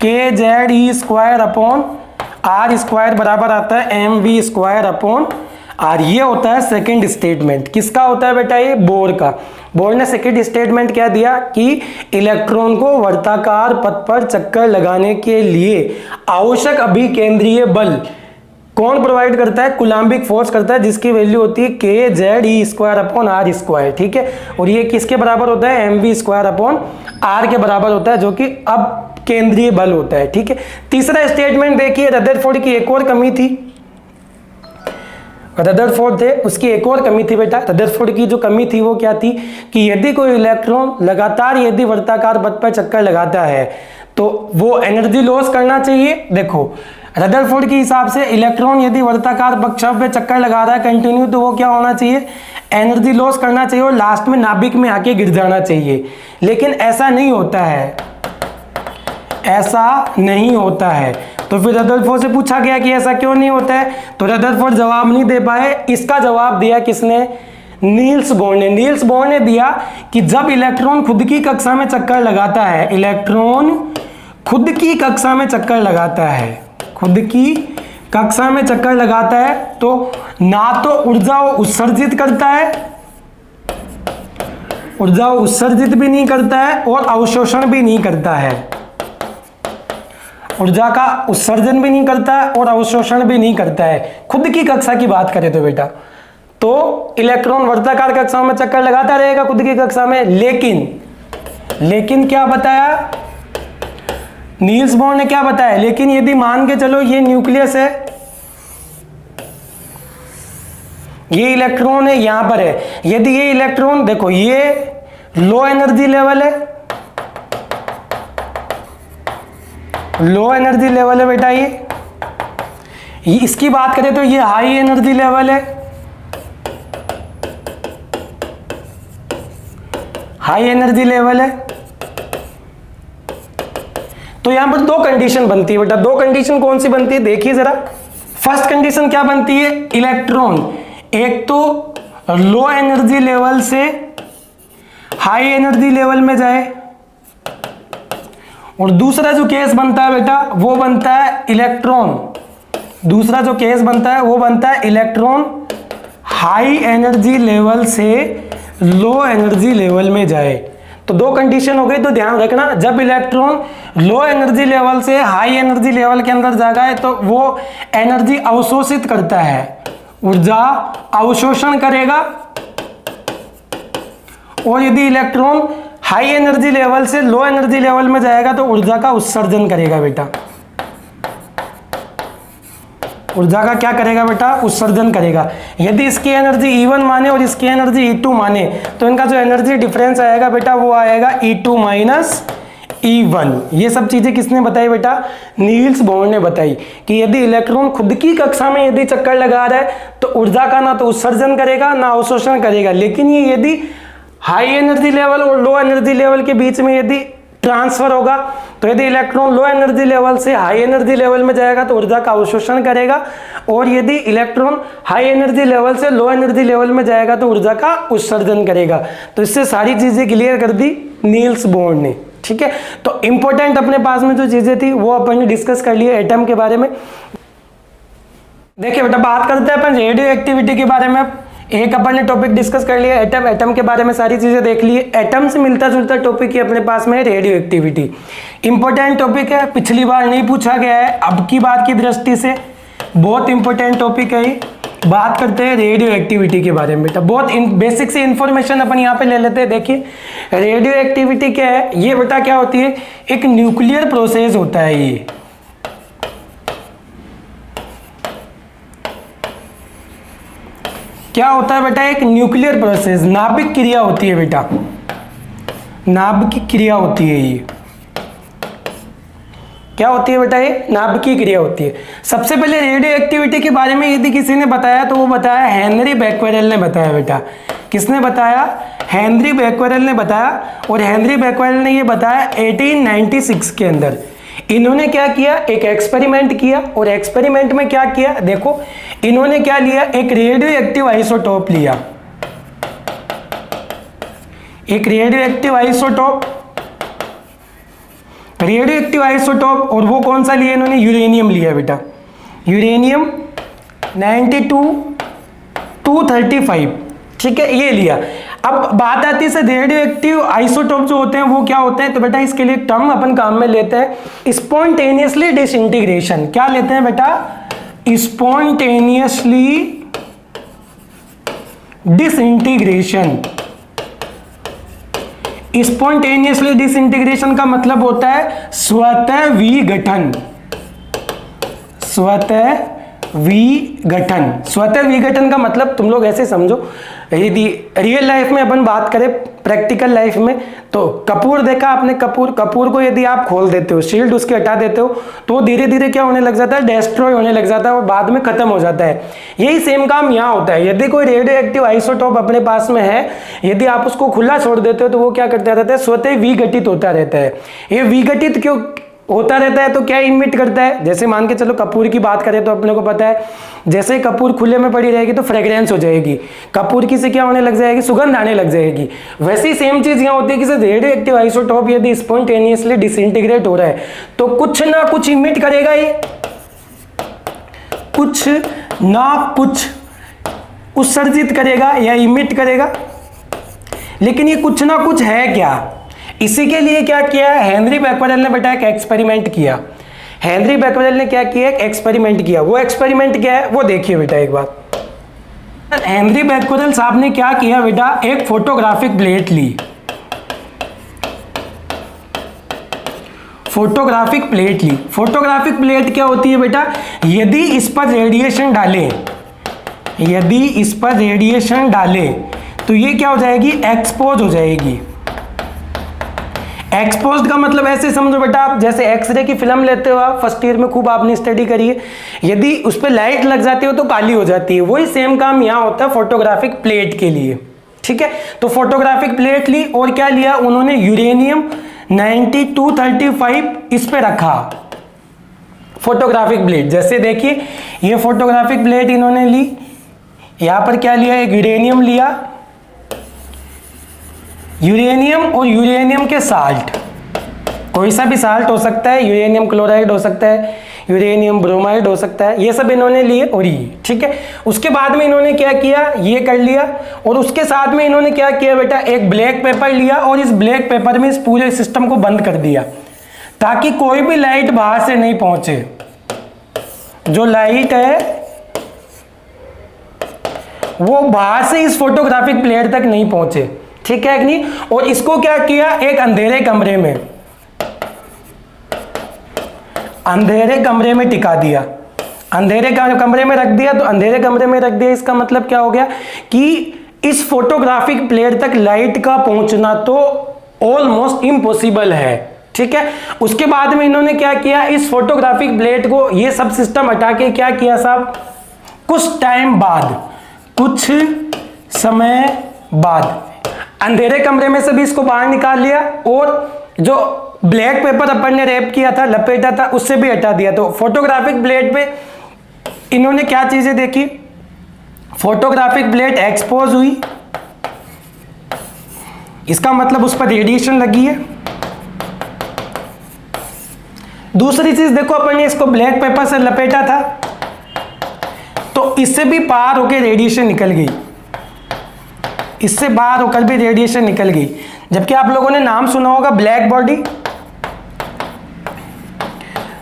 kZe²/r² बराबर आता है mv²/r। ये होता है सेकंड स्टेटमेंट। किसका होता है बेटा, ये बोर का। बोर ने सेकंड स्टेटमेंट क्या दिया कि इलेक्ट्रॉन को वर्ताकार पथ पर चक्कर लगाने के लिए आवश्यक अभिकेंद्रीय बल कौन प्रोवाइड करता है, कूलाम्बिक फोर्स करता है, जिसकी वैल्यू होती है kZe²/r²। ठीक है, और ये किसके बराबर होता है, mv²/r के बराबर होता है, जो कि अब केंद्रीय बल होता है। ठीक है, तीसरा स्टेटमेंट देखिए, रदरफोर्ड की एक और कमी थी। रदरफोर्ड थे, उसकी एक और कमी थी बेटा। रदरफोर्ड की जो कमी थी वो क्या थी कि यदि कोई इलेक्ट्रॉन लगातार यदि वर्ताकार पथ पर चक्कर लगाता है तो वो एनर्जी लॉस करना चाहिए। देखो रदरफोर्ड के हिसाब से इलेक्ट्रॉन यदि वर्ताकार पथ पे चक्कर लगा रहा है कंटिन्यू, तो वो क्या होना चाहिए, एनर्जी लॉस करना चाहिए और लास्ट में नाभिक में आके गिर जाना चाहिए। लेकिन ऐसा नहीं होता है, ऐसा नहीं होता है। तो फिर रदरफोर्ड से पूछा गया कि ऐसा क्यों नहीं होता है, तो रदरफोर्ड जवाब नहीं दे पाए। इसका जवाब दिया किसने, नील्स बोर ने। नील्स बोर ने दिया कि जब इलेक्ट्रॉन खुद की कक्षा में चक्कर लगाता है, इलेक्ट्रॉन खुद की कक्षा में चक्कर लगाता है, खुद की कक्षा में चक्कर लगाता है, तो ना तो ऊर्जा उत्सर्जित करता है, ऊर्जा उत्सर्जित भी नहीं करता है और अवशोषण भी नहीं करता है। ऊर्जा का उत्सर्जन भी नहीं करता है और अवशोषण भी नहीं करता है। खुद की कक्षा की बात करें तो बेटा, तो इलेक्ट्रॉन वर्ताकार कक्षाओं में चक्कर लगाता रहेगा खुद की कक्षा में। लेकिन क्या बताया नील्स बोर ने, क्या बताया, लेकिन यदि मान के चलो ये न्यूक्लियस है, ये इलेक्ट्रॉन है, यहां पर है, यदि ये इलेक्ट्रॉन देखो ये लो एनर्जी लेवल है, लो एनर्जी लेवल है बेटा, ये इसकी बात करें तो ये हाई एनर्जी लेवल है, हाई एनर्जी लेवल है। तो यहां पर दो कंडीशन बनती है बेटा। दो कंडीशन कौन सी बनती है देखिए जरा। फर्स्ट कंडीशन क्या बनती है, इलेक्ट्रॉन एक तो लो एनर्जी लेवल से हाई एनर्जी लेवल में जाए, और दूसरा जो केस बनता है बेटा वो बनता है इलेक्ट्रॉन, दूसरा जो केस बनता है वो बनता है इलेक्ट्रॉन हाई एनर्जी लेवल से लो एनर्जी लेवल में जाए। तो दो कंडीशन हो गई, तो ध्यान रखना, जब इलेक्ट्रॉन लो एनर्जी लेवल से हाई एनर्जी लेवल के अंदर जाएगा है तो वो एनर्जी अवशोषित करता है, ऊर्जा अवशोषण करेगा, और यदि इलेक्ट्रॉन हाई एनर्जी लेवल से लो एनर्जी लेवल में जाएगा तो ऊर्जा का उत्सर्जन करेगा बेटा। ऊर्जा का क्या करेगा बेटा, उत्सर्जन करेगा। यदि इसकी एनर्जी E1 माने और इसकी एनर्जी E2 माने तो इनका जो एनर्जी डिफरेंस आएगा बेटा वो आएगा E2 माइनस E1। ये सब चीजें किसने बताई बेटा, नील्स बोर ने बताई कि यदि इलेक्ट्रॉन खुद की कक्षा में यदि चक्कर लगा रहा है तो ऊर्जा का ना तो उत्सर्जन करेगा ना अवशोषण करेगा। लेकिन ये यदि हाई एनर्जी लेवल और लो एनर्जी लेवल के बीच में यदि ट्रांसफर होगा, तो यदि इलेक्ट्रॉन लो एनर्जी लेवल से हाई एनर्जी लेवल में जाएगा तो ऊर्जा का अवशोषण करेगा, और यदि इलेक्ट्रॉन हाई एनर्जी लेवल से लो एनर्जी लेवल में जाएगा तो ऊर्जा का उत्सर्जन करेगा। तो इससे सारी चीजें क्लियर कर दी नील्स बोर ने। ठीक है, तो इंपॉर्टेंट अपने पास में जो चीजें थी वो अपन ने डिस्कस कर लिए एटम के बारे में। देखिए बेटा बात करते हैं अपन रेडियो एक्टिविटी के बारे में। एक अपन ने टॉपिक डिस्कस कर लिया एटम, एटम के बारे में सारी चीजें देख ली। एटम से मिलता जुलता टॉपिक ही अपने पास में रेडियो एक्टिविटी। इंपॉर्टेंट टॉपिक है, पिछली बार नहीं पूछा गया है, अब की बात की दृष्टि से बहुत इंपॉर्टेंट टॉपिक है। बात करते हैं रेडियो एक्टिविटी के बारे में बेटा। बहुत बेसिक सी इंफॉर्मेशन अपन यहाँ पे ले लेते हैं। देखिए रेडियो एक्टिविटी क्या है, ये बेटा क्या होती है, एक न्यूक्लियर प्रोसेस होता है। ये क्या होता है बेटा, एक न्यूक्लियर प्रोसेस, नाभिक क्रिया होती है बेटा, नाभिक क्रिया होती है ये। क्या होती है बेटा, ये नाभिकीय क्रिया होती है। सबसे पहले रेडियो एक्टिविटी के बारे में यदि किसी ने बताया तो वो बताया हेनरी बैक्वेरेल ने बताया बेटा। किसने बताया? हेनरी बैक्वेरेल ने बताया। और हेनरी बैक्वेरेल ने ये बताया 1896 के अंदर। इन्होंने क्या किया, एक एक्सपेरिमेंट किया। और एक्सपेरिमेंट में क्या किया, देखो इन्होंने क्या लिया, एक रेडियो एक्टिव आइसोटोप लिया, एक radio active isotope, radio active isotope. और वो कौन सा लिया इन्होंने? यूरेनियम लिया बेटा, यूरेनियम 92-235, ठीक है, ये लिया। अब बात आती है रेडियो एक्टिव आइसोटोप जो होते हैं वो क्या होते हैं, तो बेटा इसके लिए टर्म अपन काम में लेते हैं स्पॉन्टेनियसली डिसइंटीग्रेशन। क्या लेते हैं बेटा? Spontaneously disintegration. स्पॉन्टेनियसली डिसइंटीग्रेशन का मतलब होता है स्वतः विघटन, स्वतः विघटन। स्वतः विघटन का मतलब तुम लोग ऐसे समझो, यदि रियल लाइफ में अपन बात करें, प्रैक्टिकल लाइफ में, तो कपूर देखा आपने, कपूर को यदि आप खोल देते हो, शील्ड उसके हटा देते हो, तो धीरे धीरे क्या होने लग जाता है, डिस्ट्रॉय होने लग जाता है और बाद में खत्म हो जाता है। यही सेम काम यहाँ होता है। यदि कोई रेडियो एक्टिव आइसोटोप अपने पास में है, यदि आप उसको खुला छोड़ देते हो तो वो क्या करता रहता है, स्वतः विघटित होता रहता है। ये विघटित क्यों होता रहता है, तो क्या इमिट करता है, जैसे मान के चलो कपूर की बात करें तो अपने को पता है, जैसे कपूर खुले में पड़ी रहेगी तो फ्रेग्रेंस हो जाएगी, कपूर की से क्या होने लग जाएगी, सुगंध आने लग जाएगी। वैसे ही सेम चीज यहाँ होती है कि रेडियो एक्टिव आइसोटोप यदि स्पॉन्टेनियसली डिसइंटीग्रेट हो रहा है तो कुछ ना कुछ इमिट करेगा, ये कुछ ना कुछ उत्सर्जित करेगा या इमिट करेगा। लेकिन ये कुछ ना कुछ है क्या, इसी के लिए क्या किया हेनरी बैक्वेरेल ने बेटा, एक एक्सपेरिमेंट किया। हेनरी बैक्वेरेल ने क्या किया, एक एक्सपेरिमेंट किया। वो एक्सपेरिमेंट क्या है वो देखिए बेटा एक बार। हेनरी बैक्वेरेल साहब ने क्या किया बेटा, एक फोटोग्राफिक प्लेट ली, फोटोग्राफिक प्लेट ली। फोटोग्राफिक प्लेट क्या होती है बेटा, यदि इस पर रेडिएशन डालें, यदि इस पर रेडिएशन डालें तो ये क्या हो जाएगी, एक्सपोज हो जाएगी। एक्सपोज्ड का मतलब ऐसे समझो बेटा, आप जैसे एक्सरे की फिल्म लेते हो, आप फर्स्ट ईयर में खूब आपने स्टडी करी है, यदि उस पर लाइट लग जाती हो तो काली हो जाती है। वही सेम काम यहाँ होता है फोटोग्राफिक प्लेट के लिए, ठीक है। तो फोटोग्राफिक प्लेट ली और क्या लिया उन्होंने, यूरेनियम 92-235 इस पे रखा फोटोग्राफिक प्लेट। जैसे देखिए ये फोटोग्राफिक प्लेट इन्होंने ली, यहां पर क्या लिया, एक यूरेनियम लिया, यूरेनियम और यूरेनियम के साल्ट, कोई सा भी साल्ट हो सकता है, यूरेनियम क्लोराइड हो सकता है, यूरेनियम ब्रोमाइड हो सकता है, ये सब इन्होंने लिए और ये, ठीक है। उसके बाद में इन्होंने क्या किया, ये कर लिया। और उसके साथ में इन्होंने क्या किया बेटा, एक ब्लैक पेपर लिया और इस ब्लैक पेपर में इस पूरे सिस्टम को बंद कर दिया ताकि कोई भी लाइट बाहर से नहीं पहुंचे। जो लाइट है वो बाहर से इस फोटोग्राफिक प्लेट तक नहीं पहुंचे, ठीक है कि नहीं। और इसको क्या किया, एक अंधेरे कमरे में, अंधेरे कमरे में टिका दिया, अंधेरे कमरे में रख दिया। तो अंधेरे कमरे में रख दिया इसका मतलब क्या हो गया कि इस फोटोग्राफिक प्लेट तक लाइट का पहुंचना तो ऑलमोस्ट इम्पॉसिबल है, ठीक है। उसके बाद में इन्होंने क्या किया, इस फोटोग्राफिक प्लेट को ये सब सिस्टम हटा के क्या किया साहब, कुछ टाइम बाद, कुछ समय बाद अंधेरे कमरे में से भी इसको बाहर निकाल लिया और जो ब्लैक पेपर अपन ने रैप किया था, लपेटा था, उससे भी हटा दिया। तो फोटोग्राफिक प्लेट पे इन्होंने क्या चीजें देखी, फोटोग्राफिक प्लेट एक्सपोज हुई, इसका मतलब उस पर रेडिएशन लगी है। दूसरी चीज देखो, अपन ने इसको ब्लैक पेपर से लपेटा था तो इससे भी पार होकर रेडिएशन निकल गई, इससे बाहर होकर भी रेडिएशन निकल गई। जबकि आप लोगों ने नाम सुना होगा ब्लैक बॉडी।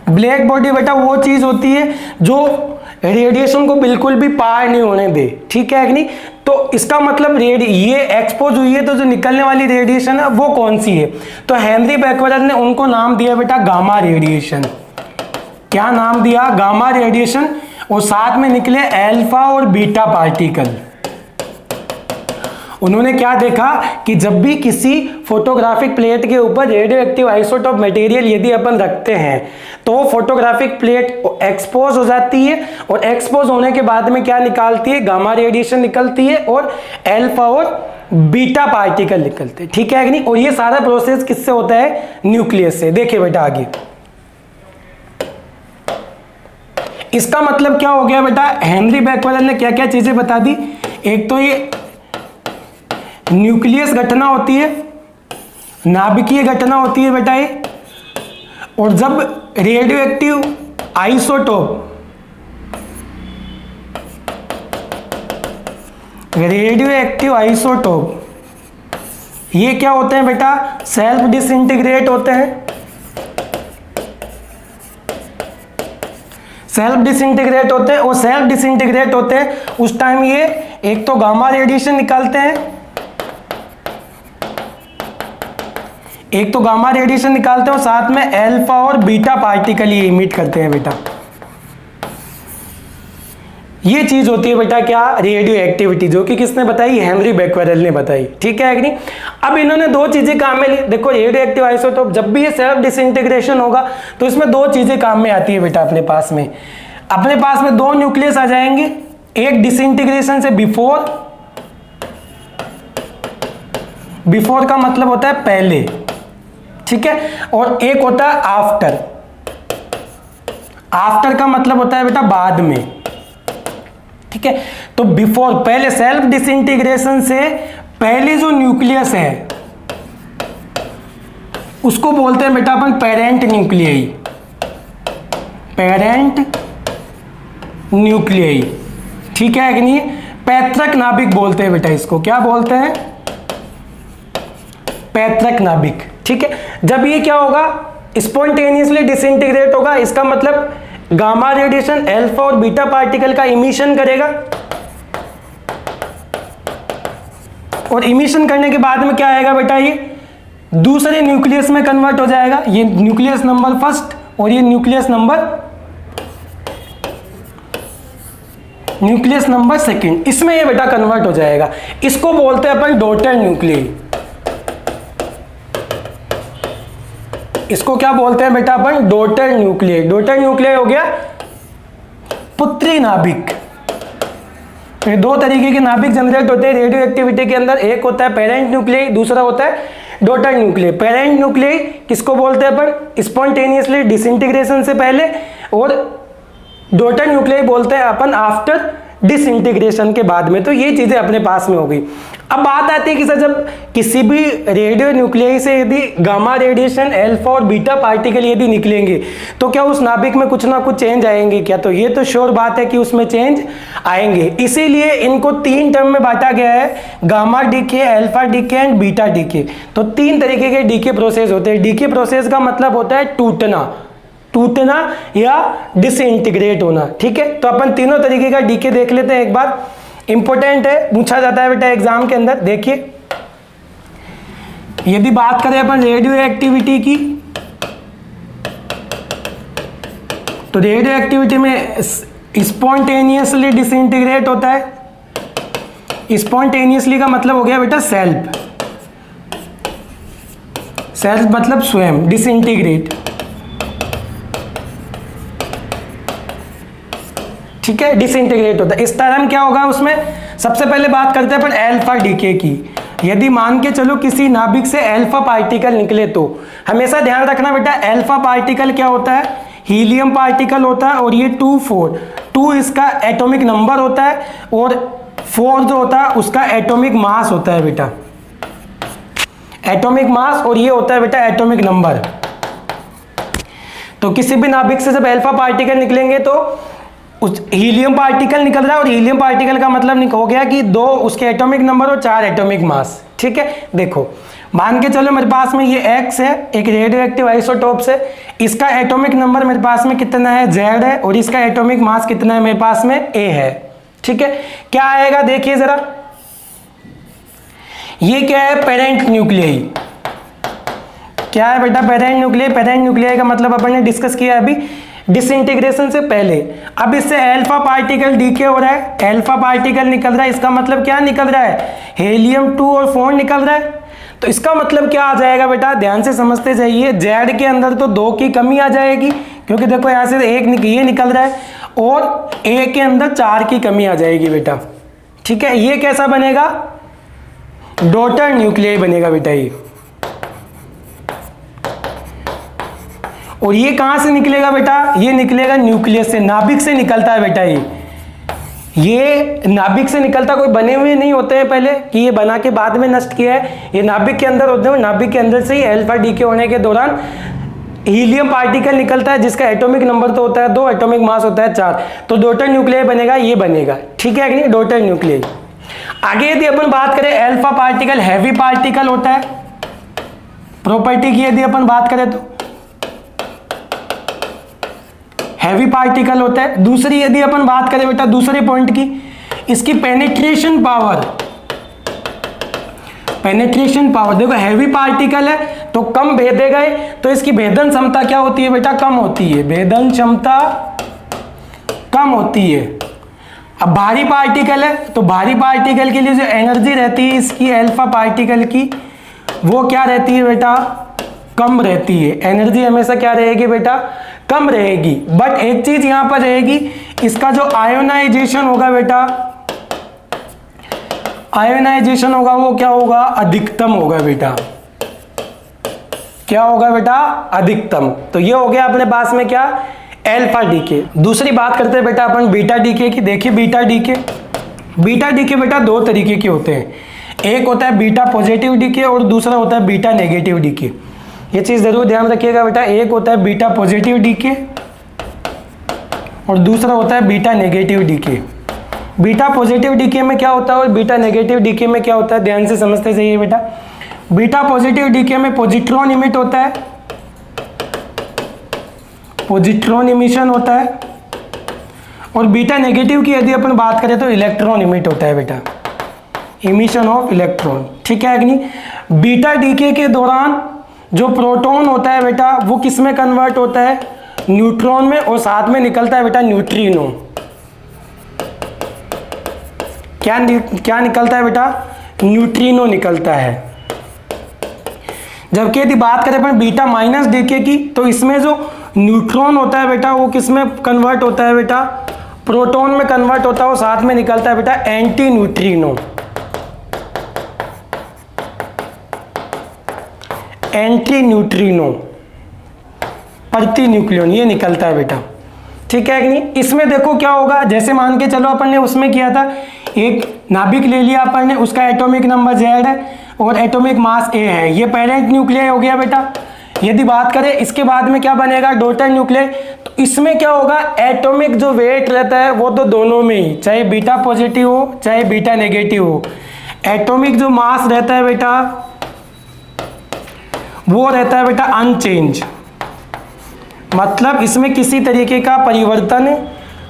ब्लैक बॉडी बेटा वो चीज होती है जो रेडिएशन को बिल्कुल भी पार नहीं होने दे, ठीक है कि नहीं। तो इसका मतलब ये एक्सपोज हुई है तो जो निकलने वाली रेडिएशन है वो कौन सी है, तो हेनरी बैक्वेरेल ने उनको नाम दिया बेटा गामा रेडिएशन। क्या नाम दिया, गामा रेडिएशन। और साथ में निकले अल्फा और बीटा पार्टिकल। उन्होंने क्या देखा कि जब भी किसी फोटोग्राफिक प्लेट के ऊपर रेडियो एक्टिव आइसोटोप मटेरियल यदि अपन रखते हैं तो फोटोग्राफिक प्लेट एक्सपोज हो जाती है, और एक्सपोज होने के बाद में क्या निकालती है, गामा रेडिएशन निकलती है और अल्फा और बीटा पार्टिकल निकलते हैं, ठीक है कि नहीं। और ये सारा प्रोसेस किससे होता है, न्यूक्लियस से। देखिए बेटा आगे इसका मतलब क्या हो गया बेटा, हेनरी बैक्वेरेल ने क्या क्या चीजें बता दी। एक तो ये न्यूक्लियस घटना होती है, नाभिकीय घटना होती है बेटा ये, और जब रेडियो एक्टिव आइसोटोप ये क्या होते हैं बेटा, सेल्फ डिसइंटीग्रेट होते हैं। और सेल्फ डिसइंटीग्रेट होते हैं उस टाइम ये एक तो गामा रेडिएशन निकालते हैं, और साथ में अल्फा और बीटा पार्टिकल ये इमिट करते हैं बेटा। ये चीज होती है बेटा क्या, रेडियो एक्टिविटी, जो कि किसने बताई, हेनरी बैक्वेरेल ने बताई, ठीक है कि नहीं। अब इन्होंने दो चीजें काम में ली। देखो रेडियो एक्टिव आइसोटोप जब भी ये सेल्फ डिसइंटीग्रेशन होगा तो इसमें दो चीजें काम में आती है बेटा। अपने पास में दो न्यूक्लियस आ जाएंगे, एक डिसइंटीग्रेशन से बिफोर का मतलब होता है पहले, ठीक है, और एक होता है आफ्टर का मतलब होता है बेटा बाद में, ठीक है। तो बिफोर, पहले सेल्फ डिसइंटीग्रेशन से पहले जो न्यूक्लियस है उसको बोलते हैं बेटा अपन पेरेंट न्यूक्लियाई, ठीक है कि नहीं। पैतृक नाभिक बोलते हैं बेटा इसको, क्या बोलते हैं, पैतृक नाभिक, ठीक है। जब ये क्या होगा, स्पॉन्टेनियसली डिसइंटीग्रेट होगा, इसका मतलब गामा रेडिएशन अल्फा और बीटा पार्टिकल का इमिशन करेगा, और इमिशन करने के बाद में क्या आएगा बेटा, ये दूसरे न्यूक्लियस में कन्वर्ट हो जाएगा। ये न्यूक्लियस नंबर फर्स्ट और ये न्यूक्लियस नंबर सेकंड, इसमें ये बेटा कन्वर्ट हो जाएगा। इसको बोलते हैं अपन डॉटर न्यूक्लियाई। इसको क्या बोलते हैं बेटा अपन, डॉटर न्यूक्लियाई हो गया पुत्री नाभिक। ये दो तरीके के नाभिक जनरेट होते हैं रेडियो एक्टिविटी के अंदर, एक होता है पेरेंट न्यूक्लियाई, दूसरा होता है डॉटर न्यूक्लियाई। पेरेंट न्यूक्लियाई किसको बोलते हैं अपन, स्पॉन्टेनियसली डिसइंटीग्रेशन से पहले, और डॉटर न्यूक्लियाई बोलते हैं अपन आफ्टर डिसइंटीग्रेशन के बाद में। तो ये चीजें अपने पास में हो गई। अब बात आती है कि सर जब किसी भी रेडियो न्यूक्लियाई से यदि गामा रेडिएशन अल्फा और बीटा पार्टिकल यदि निकलेंगे तो क्या उस नाभिक में कुछ ना कुछ चेंज आएंगे क्या, तो ये तो श्योर बात है कि उसमें चेंज आएंगे। इसीलिए इनको तीन टर्म में बांटा गया है, gamma decay, alpha decay and beta decay. तो तीन तरीके के डीके प्रोसेस होते हैं। डीके प्रोसेस का मतलब होता है टूटना या डिसइंटीग्रेट होना, ठीक है। तो अपन तीनों तरीके का डीके देख लेते हैं एक बार, इंपॉर्टेंट है, पूछा जाता है बेटा एग्जाम के अंदर। देखिए यदि बात करें अपन रेडियो एक्टिविटी की, तो रेडियो एक्टिविटी में स्पॉन्टेनियसली डिसइंटीग्रेट होता है। स्पॉन्टेनियसली का मतलब हो गया बेटा सेल्फ मतलब स्वयं, डिसइंटीग्रेट, ठीक है, डिसइंटीग्रेट होता है। इस तरह क्या होगा उसमें, सबसे पहले बात करते हैं अपन अल्फा डीके की। यदि मान के चलो किसी नाभिक से अल्फा पार्टिकल निकले तो हमेशा ध्यान रखना बेटा, अल्फा पार्टिकल क्या होता है, हीलियम पार्टिकल होता है, और ये 2 इसका एटॉमिक नंबर होता है, और 4 जो होता है उसका एटॉमिक मास होता है बेटा, एटॉमिक मास, और ये होता है बेटा एटॉमिक नंबर। तो किसी भी नाभिक से जब अल्फा पार्टिकल निकलेंगे तो उस हीलियम पार्टिकल निकल रहा है, और हीलियम पार्टिकल का मतलब हो गया कि 2 उसके एटॉमिक नंबर और 4 एटॉमिक मास, ठीक है। देखो मान के चलो मेरे पास में ये X है, एक रेडियो एक्टिव आइसोटोप से, इसका एटॉमिक नंबर मेरे पास में कितना है, Z है, और इसका एटॉमिक मास कितना है मेरे पास में, A है, ठीक है। क्या आएगा देखिए जरा, ये क्या है, पेरेंट न्यूक्लियाई। क्या है बेटा, पेरेंट न्यूक्लियाई। पेरेंट न्यूक्लियाई का मतलब अपन ने डिस्कस किया अभी, डिसइंटीग्रेशन से पहले। अब इससे अल्फा पार्टिकल डीके हो रहा है, अल्फा पार्टिकल निकल रहा है, इसका मतलब क्या निकल रहा है, हीलियम 2 और 4 निकल रहा है। तो इसका मतलब क्या आ जाएगा बेटा, ध्यान से समझते जाइए, जेड के अंदर तो 2 की कमी आ जाएगी, क्योंकि देखो यहां से ये निकल रहा है, और ए के अंदर 4 की कमी आ जाएगी बेटा। ठीक है, ये कैसा बनेगा, डॉटर न्यूक्लियाई बनेगा बेटा ये। और ये कहां से निकलेगा बेटा, ये निकलेगा न्यूक्लियस से, नाभिक से निकलता है बेटा ये नाभिक से निकलता, कोई बने हुए नहीं होते हैं पहले कि ये बना के बाद में नष्ट किया है, ये नाभिक के अंदर होते हैं। नाभिक के अंदर से ही अल्फा डीके होने के दौरान हीलियम पार्टिकल निकलता है, जिसका एटॉमिक नंबर तो होता है 2, एटॉमिक मास होता है 4, तो डॉटर न्यूक्लियाई बनेगा, ये बनेगा। ठीक है कि नहीं, डॉटर न्यूक्लियाई। आगे यदि अपन बात करें, अल्फा पार्टिकल हैवी पार्टिकल होता है, प्रॉपर्टी की यदि अपन बात करें तो हैवी पार्टिकल होता है। दूसरी यदि अपन बात करें बेटा दूसरे पॉइंट की, इसकी पेनिट्रेशन पावर, देखो हैवी पार्टिकल है तो कम भेदे गए, तो इसकी भेदन क्षमता क्या होती है बेटा, कम होती है, भेदन क्षमता कम होती है। अब भारी पार्टिकल है तो भारी पार्टिकल के लिए जो एनर्जी रहती है इसकी अल्फा पार्टिकल की, वो क्या रहती है बेटा, कम रहती है। एनर्जी हमेशा क्या रहेगी बेटा, कम रहेगी। बट एक चीज यहां पर रहेगी, इसका जो आयोनाइजेशन होगा बेटा, आयोनाइजेशन होगा वो क्या होगा, अधिकतम होगा बेटा। क्या होगा बेटा, अधिकतम। तो ये हो गया अपने पास में क्या, अल्फा डीके। दूसरी बात करते हैं बेटा अपन बीटा डीके की। देखिए बीटा डीके बेटा 2 तरीके के होते हैं, एक होता है बीटा पॉजिटिव डीके और दूसरा होता है बीटा नेगेटिव डीके। ये चीज जरूर ध्यान रखिएगा बेटा, एक होता है बीटा पॉजिटिव डीके और दूसरा होता है beta negative decay. Beta positive decay में क्या होता है और बीटा नेगेटिव डीके में क्या होता है, ध्यान से समझते जाइए बेटा। बीटा पॉजिटिव डीके में पॉजिट्रॉन इमिट होता है, पॉजिट्रॉन इमिशन होता है, और बीटा नेगेटिव की यदि अपन बात करें तो इलेक्ट्रॉन इमिट होता है बेटा, इमिशन ऑफ इलेक्ट्रॉन। ठीक है कि नहीं। बीटा डीके के दौरान जो प्रोटॉन होता है बेटा वो किस में कन्वर्ट होता है, न्यूट्रॉन में, और साथ में निकलता है बेटा न्यूट्रिनो। क्या निकलता है बेटा, न्यूट्रिनो निकलता है। जबकि यदि बात करें अपन बीटा माइनस डीके की, तो इसमें जो न्यूट्रॉन होता है बेटा वो किस में कन्वर्ट होता है बेटा, प्रोटॉन में कन्वर्ट होता है, और साथ में निकलता है बेटा एंटी न्यूट्रिनो, एंटी न्यूट्रिनो प्रति न्यूक्लियन, ये निकलता है बेटा। ठीक है कि नहीं। इसमें देखो क्या होगा, जैसे मान के चलो अपन ने उसमें किया था, एक नाभिक ले लिया अपन ने, उसका एटॉमिक नंबर Z है और एटॉमिक मास A है, ये पेरेंट न्यूक्लियाई हो गया बेटा। यदि बात करें इसके बाद में क्या बनेगा, डॉटर न्यूक्लियाई। तो इसमें क्या होगा, एटॉमिक जो वेट रहता है वो तो दोनों में ही, चाहे बीटा पॉजिटिव हो चाहे बीटा नेगेटिव हो, एटॉमिक जो मास रहता है बेटा वो रहता है बेटा अनचेंज, मतलब इसमें किसी तरीके का परिवर्तन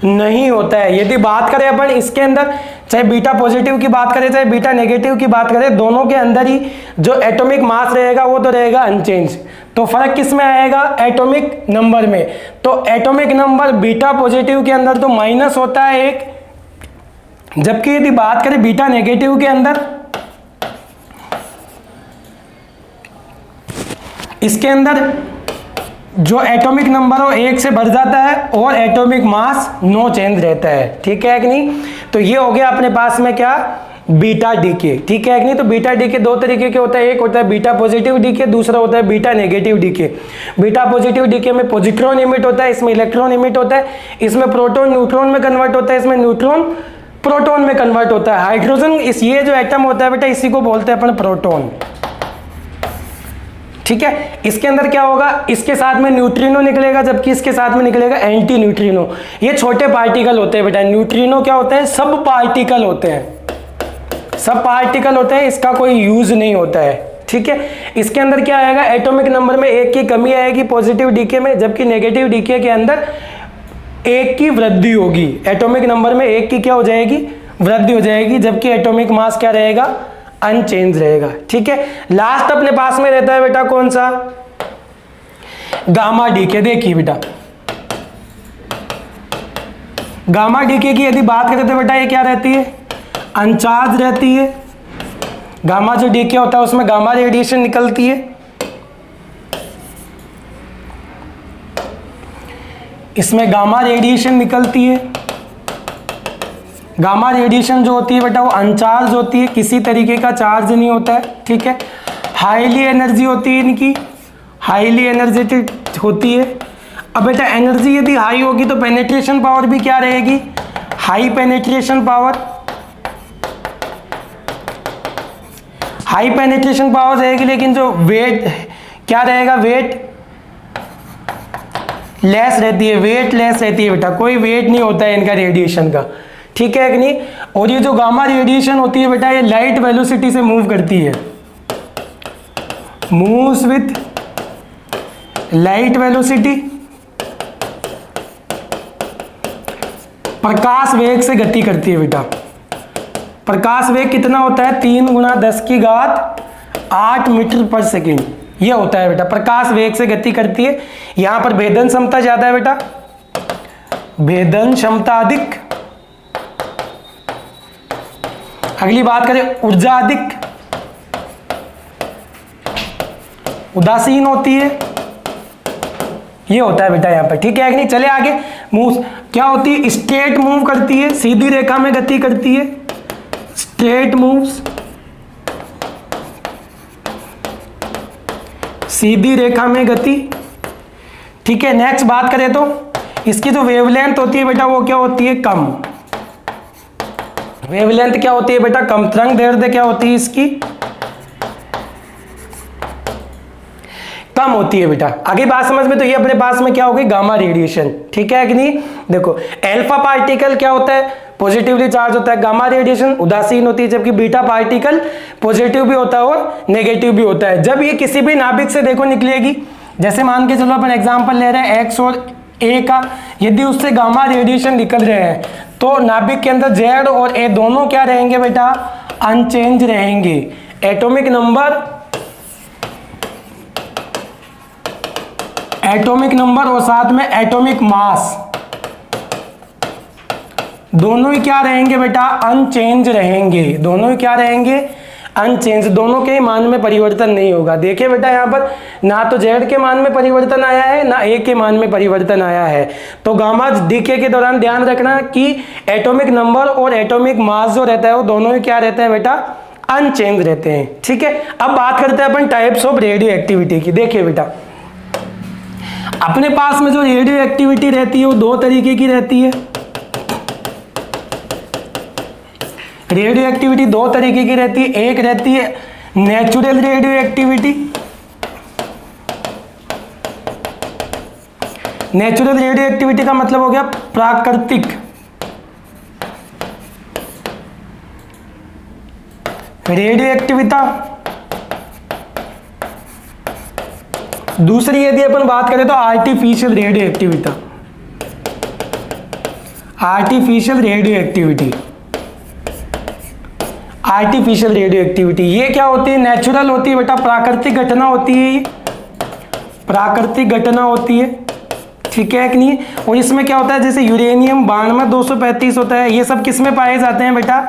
नहीं होता है। यदि बात करें अपन इसके अंदर, चाहे बीटा पॉजिटिव की बात करें चाहे बीटा नेगेटिव की बात करें, दोनों के अंदर ही जो एटॉमिक मास रहेगा वो तो रहेगा अनचेंज। तो फर्क किस में आएगा, एटॉमिक नंबर में। तो एटॉमिक नंबर बीटा पॉजिटिव के अंदर तो माइनस होता है 1, जबकि यदि बात करें बीटा नेगेटिव के अंदर, इसके अंदर जो एटॉमिक नंबर हो 1 से बढ़ जाता है और एटॉमिक मास नो चेंज रहता है। ठीक है कि नहीं। तो ये हो गया अपने पास में क्या, बीटा डीके। ठीक है कि नहीं। तो बीटा डीके 2 तरीके के होता है, एक होता है बीटा पॉजिटिव डीके, दूसरा होता है beta negative decay. Beta positive decay में पॉजिट्रॉन इमिट होता है, इसमें इलेक्ट्रॉन इमिट होता है, इसमें प्रोटॉन न्यूट्रॉन में कन्वर्ट होता है, इसमें न्यूट्रॉन प्रोटॉन में कन्वर्ट होता है। हाइड्रोजन ये जो एटम होता है बेटा इसी को बोलते हैं अपन प्रोटॉन। ठीक है। इसके अंदर क्या होगा, इसके साथ में न्यूट्रिनो निकलेगा, जबकि इसके साथ में निकलेगा एंटी न्यूट्रिनो। ये छोटे पार्टिकल होते हैं बेटा, न्यूट्रिनो क्या होते हैं, सब पार्टिकल होते हैं, सब पार्टिकल होते हैं, इसका कोई यूज नहीं होता है। ठीक है। इसके अंदर क्या आएगा, एटॉमिक नंबर में 1 की कमी आएगी पॉजिटिव डीके में, जबकि नेगेटिव डीके के अंदर 1 की वृद्धि होगी। एटॉमिक नंबर में 1 की क्या हो जाएगी, वृद्धि हो जाएगी, जबकि एटॉमिक मास क्या रहेगा, अनचेंज रहेगा। ठीक है। लास्ट अपने पास में रहता है बेटा कौन सा, गामा डीके। देखिए बेटा गामा डीके की यदि बात करें तो बेटा ये क्या रहती है, अनचार्ज रहती है। गामा जो डीके होता है उसमें गामा रेडिएशन निकलती है, इसमें गामा रेडिएशन निकलती है। गामा रेडिएशन जो होती है बेटा वो अनचार्ज होती है, किसी तरीके का चार्ज नहीं होता है, ठीक है। हाईली एनर्जी होती है इनकी, हाईली एनर्जेटिक होती है। अब बेटा एनर्जी यदि हाई होगी तो पेनिट्रेशन पावर भी क्या रहेगी, high penetration power. High penetration power रहेगी, लेकिन जो वेट क्या रहेगा, वेट लेस रहती है, वेट लेस रहती है बेटा, कोई वेट नहीं होता है इनका रेडिएशन का, ठीक है कि नहीं। और ये जो गामा रेडिएशन होती है बेटा ये लाइट वेलोसिटी से मूव करती है, मूव्स विथ लाइट वेलोसिटी, प्रकाश वेग से गति करती है बेटा। प्रकाश वेग कितना होता है, 3 × 10⁸ मीटर पर सेकेंड, ये होता है बेटा, प्रकाश वेग से गति करती है। यहां पर भेदन क्षमता ज्यादा है बेटा, भेदन क्षमता अधिक। अगली बात करें, ऊर्जा अधिक, उदासीन होती है, ये होता है बेटा यहां पर, ठीक है कि नहीं। चले आगे, मूव क्या होती है, स्ट्रेट मूव करती है, सीधी रेखा में गति करती है, स्ट्रेट मूव्स, सीधी रेखा में गति, ठीक है। नेक्स्ट बात करें तो इसकी जो वेवलेंथ होती है बेटा वो क्या होती है, कम। वेवलेंथ क्या होती है बेटा, कम। तरंग दैर्ध्य क्या होती है इसकी, कम होती है बेटा। आगे बात समझ में, तो ये अपने पास में क्या होगी, गामा रेडिएशन, ठीक है कि नहीं। देखो अल्फा पार्टिकल क्या होता है, पॉजिटिवली चार्ज होता है, गामा रेडिएशन उदासीन होती है, जबकि बीटा पार्टिकल पॉजिटिव भी होता है और नेगेटिव भी होता है। जब ये किसी भी नाभिक से देखो निकलेगी, जैसे मान के चलो अपन एग्जांपल ले रहे हैं एक्स और ए का, यदि उससे गामा रेडिएशन निकल रहे हैं तो नाभिक के अंदर जेड और ए दोनों क्या रहेंगे बेटा, अनचेंज रहेंगे। एटॉमिक नंबर और साथ में एटॉमिक मास दोनों ही क्या रहेंगे बेटा, अनचेंज रहेंगे। दोनों ही क्या रहेंगे, अनचेंज, दोनों के मान में परिवर्तन नहीं होगा। देखिए बेटा यहाँ पर ना तो जेड के मान में परिवर्तन आया है ना ए के मान में परिवर्तन आया है। तो गामा डीके के दौरान ध्यान रखना कि एटॉमिक नंबर और एटॉमिक मास जो रहता है वो दोनों ही क्या रहते हैं बेटा, अनचेंज रहते हैं, ठीक है। अब बात करते हैं अपन टाइप्स ऑफ रेडियो एक्टिविटी की। देखिए बेटा अपने पास में जो रेडियो एक्टिविटी रहती है वो 2 तरीके की रहती है। रेडियो एक्टिविटी 2 तरीके की रहती है, एक रहती है natural radio activity. Natural radio activity का मतलब हो गया प्राकृतिक रेडियो एक्टिविटी। दूसरी यदि अपन बात करें तो artificial radio activity. Artificial radio activity, artificial radio activity ये क्या होती है, नेचुरल होती है बेटा, प्राकृतिक घटना होती है, प्राकृतिक घटना होती है, ठीक है कि नहीं। और इसमें क्या होता है, जैसे यूरेनियम 92 235 होता है, ये सब किस में पाए जाते हैं बेटा,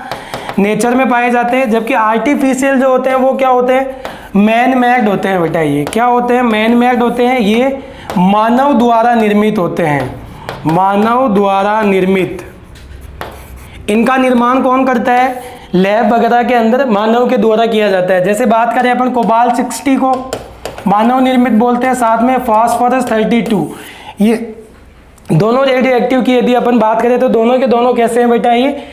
नेचर में पाए जाते हैं। जबकि आर्टिफिशियल जो होते हैं वो क्या होते हैं, मैन मेड होते हैं बेटा। ये क्या होते हैं, मैन मेड होते हैं, ये मानव द्वारा निर्मित होते हैं, मानव द्वारा निर्मित। इनका निर्माण कौन करता है, लैब वगैरह के अंदर मानव के द्वारा किया जाता है। जैसे बात करें अपन कोबाल्ट 60 को मानव निर्मित बोलते हैं, साथ में फास्फोरस 32, ये दोनों रेडियो एक्टिव की यदि अपन बात करें तो दोनों के दोनों कैसे हैं बेटा, ये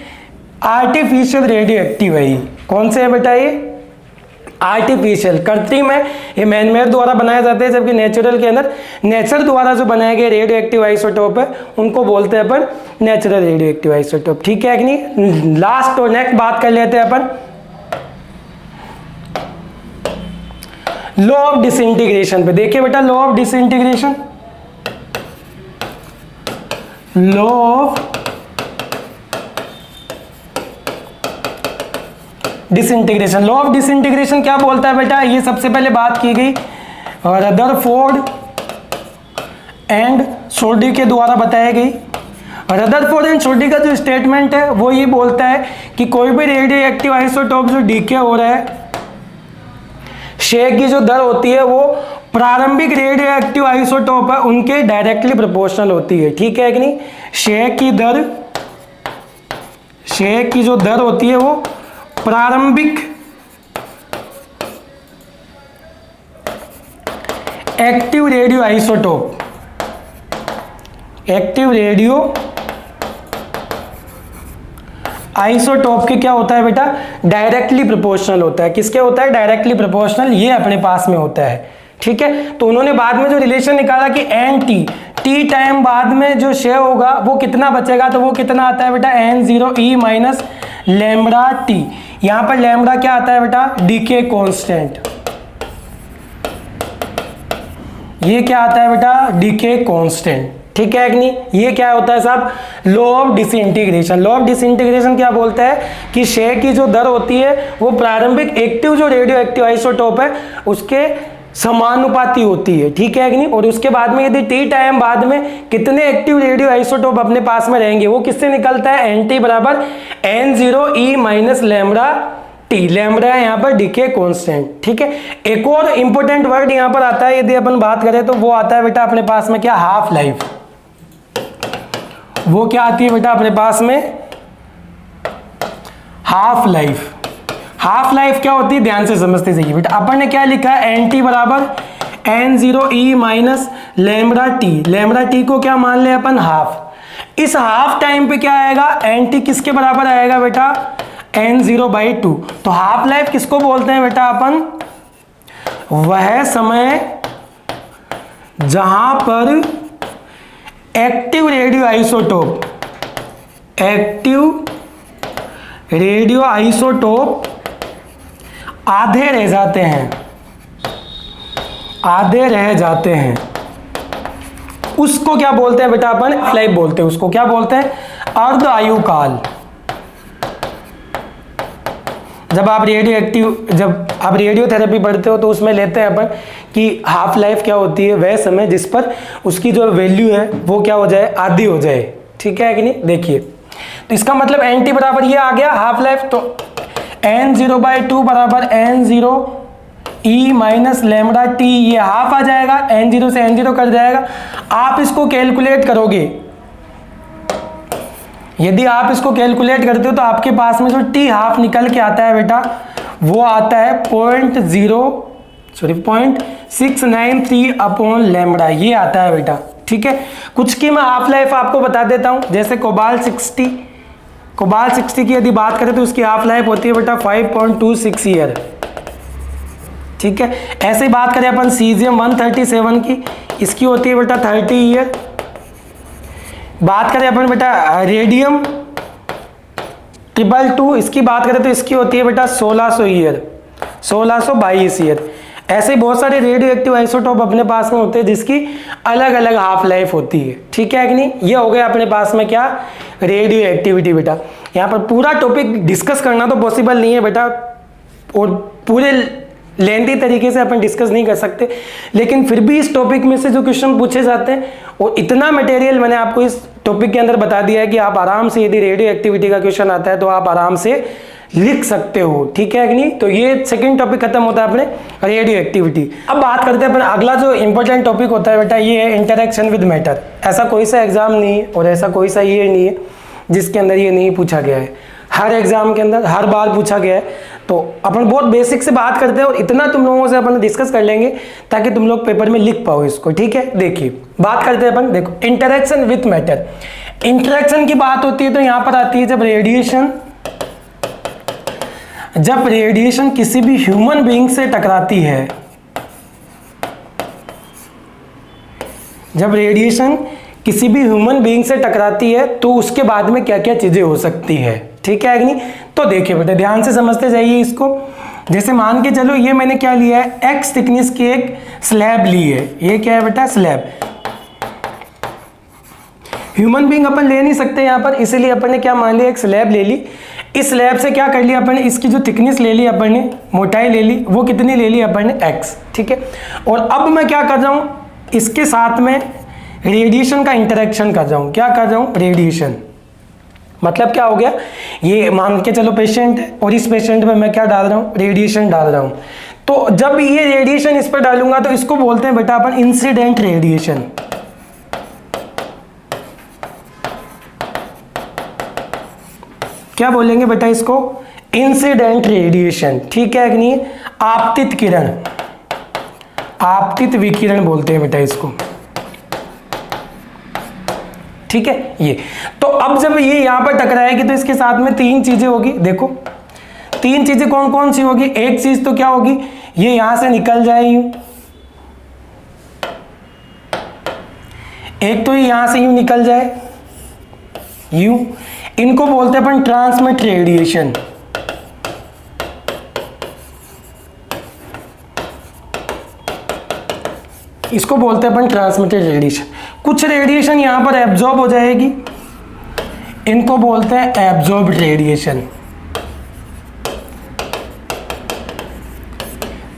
आर्टिफिशियल रेडियो एक्टिव है। ये कौन से है बेटा, ये आर्टिफिशियल, कृत्रिम है, ये मैनमेड द्वारा बनाए जाते हैं। जबकि नेचुरल के अंदर नेचर द्वारा जो बनाए गए रेडियो एक्टिव आइसोटोप है उनको बोलते हैं अपन नेचुरल रेडियो एक्टिव आइसोटोप, ठीक है कि नहीं। लास्ट और नेक्स्ट बात कर लेते हैं अपन लॉ ऑफ डिसइंटीग्रेशन पे। देखिए बेटा law of disintegration, law of disintegration. Law of disintegration क्या बोलता है बेटा, ये सबसे पहले बात की गई रदरफोर्ड एंड सोडी के द्वारा बताई गई। रदरफोर्ड एंड छोटी का जो स्टेटमेंट है वो ये बोलता है कि कोई भी रेडियो एक्टिव आइसोटोप जो डीके हो रहा है, क्षय की जो दर होती है वो प्रारंभिक रेडियो एक्टिव आइसोटोप है उनके डायरेक्टली प्रोपोर्शनल होती है। ठीक है कि नहीं? क्षय की जो दर होती है वो प्रारंभिक एक्टिव रेडियो आइसोटोप के क्या होता है बेटा? डायरेक्टली प्रोपोर्शनल होता है। किसके होता है? डायरेक्टली प्रोपोर्शनल, ये अपने पास में होता है। ठीक है, तो उन्होंने बाद में जो रिलेशन निकाला कि एन टी टाइम बाद में जो क्षय होगा वो कितना बचेगा, तो वो कितना आता है बेटा? n0 e minus lambda T. यहां पर लैम्बडा क्या आता है बेटा? Decay constant. ये क्या आता है बेटा? Decay constant. ठीक है कि नहीं? ये क्या होता है साहब? Law of disintegration. Law of disintegration क्या बोलता है कि क्षय की जो दर होती है वो प्रारंभिक एक्टिव जो रेडियो एक्टिव आइसोटोप है उसके समानुपाती होती है। ठीक है कि नहीं? और उसके बाद में यदि टी टाइम बाद में कितने एक्टिव रेडियो आइसोटोप अपने पास में रहेंगे वो किससे निकलता है? एन टी बराबर n0 e minus lambda T. Lambda है यहाँ पर डीके कांस्टेंट। ठीक है, एक और इंपॉर्टेंट वर्ड यहाँ पर आता है यदि अपन बात करें तो वो आता है बेटा अपने पास में क्या? Half life. वो क्या आती है बेटा अपने पास में? Half life. हाफ लाइफ क्या होती है? ध्यान से समझते जाइए बेटा। अपन ने क्या लिखा है? एन टी बराबर n0 e minus lambda T. Lambda T को क्या मान ले अपन? हाफ। इस हाफ टाइम पे क्या आएगा? एन टी किसके बराबर आएगा बेटा? n0/2। तो हाफ लाइफ किसको बोलते हैं बेटा अपन? वह समय जहां पर एक्टिव रेडियो आइसोटोप आधे रह जाते हैं, उसको क्या बोलते हैं बेटा अपन? लाइफ बोलते हैं। उसको क्या बोलते हैं? अर्ध आयु काल। जब आप रेडियोथेरेपी पढ़ते हो तो उसमें लेते हैं अपन कि हाफ लाइफ क्या होती है? वह समय जिस पर उसकी जो वैल्यू है वो क्या हो जाए? आधी हो जाए। ठीक है कि नहीं? देखिए, तो इसका मतलब एन टी बराबर ये आ गया हाफ लाइफ, तो n0/2 बराबर n0 e minus lambda T. ये हाफ आ जाएगा, n0 से n0 कट जाएगा। आप इसको कैलकुलेट करोगे, यदि आप इसको कैलकुलेट करते हो तो आपके पास में जो टी हाफ निकल के आता है बेटा वो आता है 0.693 अपॉन लैम्बडा, ये आता है बेटा। ठीक है, कुछ की मैं हाफ लाइफ आपको बता देता हूं। जैसे कोबाल्ट 60 की यदि बात करें तो उसकी हाफ लाइफ होती है बेटा 5.26 ईयर। ठीक है, ऐसे ही बात करें अपन सीजियम 137 की, इसकी होती है बेटा 30 ईयर। बात करें अपन बेटा रेडियम 222, इसकी बात करें तो इसकी होती है बेटा 1600 ईयर, 1622 ईयर। ऐसे बहुत सारे रेडियो एक्टिव आइसोटोप अपने पास में होते हैं जिसकी अलग अलग हाफ लाइफ होती है। ठीक है कि नहीं? ये हो गया अपने पास में क्या? रेडियो एक्टिविटी बेटा। यहाँ पर पूरा टॉपिक डिस्कस करना तो पॉसिबल नहीं है बेटा, और पूरे लेंथी तरीके से अपन डिस्कस नहीं कर सकते, लेकिन फिर भी इस टॉपिक में से जो क्वेश्चन पूछे जाते हैं और इतना मटेरियल मैंने आपको इस टॉपिक के अंदर बता दिया है कि आप आराम से यदि रेडियो एक्टिविटी का क्वेश्चन आता है तो आप आराम से लिख सकते हो। ठीक है कि नहीं? तो ये सेकंड टॉपिक खत्म होता है अपने रेडियो एक्टिविटी। अब बात करते हैं अपन अगला जो इंपॉर्टेंट टॉपिक होता है बेटा, ये है इंटरेक्शन विद मैटर। ऐसा कोई सा एग्जाम नहीं है और ऐसा कोई सा ये नहीं है जिसके अंदर ये नहीं पूछा गया है। हर एग्जाम के अंदर हर बार पूछा गया है। तो अपन बहुत बेसिक से बात करते हैं और इतना तुम लोगों से अपन डिस्कस कर लेंगे ताकि तुम लोग पेपर में लिख पाओ इसको। ठीक है, देखिए बात करते हैं अपन। देखो, इंटरेक्शन विथ मैटर। इंटरेक्शन की बात होती है तो यहां पर आती है जब रेडिएशन किसी भी ह्यूमन बीइंग से टकराती है, जब रेडिएशन किसी भी ह्यूमन बीइंग से टकराती है तो उसके बाद में क्या क्या चीजें हो सकती है। ठीक है कि नहीं? तो देखिए बेटा ध्यान से समझते जाइए इसको। जैसे मान के चलो ये मैंने क्या लिया है? एक्स थिकनेस की एक स्लैब ली है। ये क्या है बेटा? स्लैब। ह्यूमन बीइंग अपन ले नहीं सकते यहाँ पर, इसीलिए अपन ने क्या मान लिया? एक स्लैब ले ली। इस स्लैब से क्या कर लिया अपन ने? इसकी जो थिकनेस ले ली अपन ने, मोटाई ले ली, वो कितनी ले ली अपन ने? एक्स। ठीक है, और अब मैं क्या कर रहा हूँ? इसके साथ में रेडिएशन का इंटरेक्शन कर रहा हूं। क्या कर रहा हूं? रेडिएशन। मतलब क्या हो गया, ये मान के चलो पेशेंट है और इस पेशेंट में मैं क्या डाल रहा हूं? रेडिएशन डाल रहा हूं। तो जब ये रेडिएशन इस पर डालूंगा तो इसको बोलते हैं बेटा अपन इंसिडेंट रेडिएशन। क्या बोलेंगे बेटा इसको? Incident radiation. ठीक है कि नहीं? आपतित किरण, आपतित विकिरण बोलते हैं बेटा इसको। ठीक है ये। तो अब जब ये यहां पर टकराएगी तो इसके साथ में तीन चीजें होगी। देखो तीन चीजें कौन कौन सी होगी? एक चीज तो क्या होगी, ये यहां से निकल जाए यूं, एक तो ये यहां से यूं निकल जाए यूं, इनको बोलते हैं अपन ट्रांसमिट रेडिएशन। इसको बोलते हैं अपन ट्रांसमिटेड रेडिएशन। कुछ रेडिएशन यहां पर एब्जॉर्ब हो जाएगी, इनको बोलते हैं एब्जॉर्ब रेडिएशन।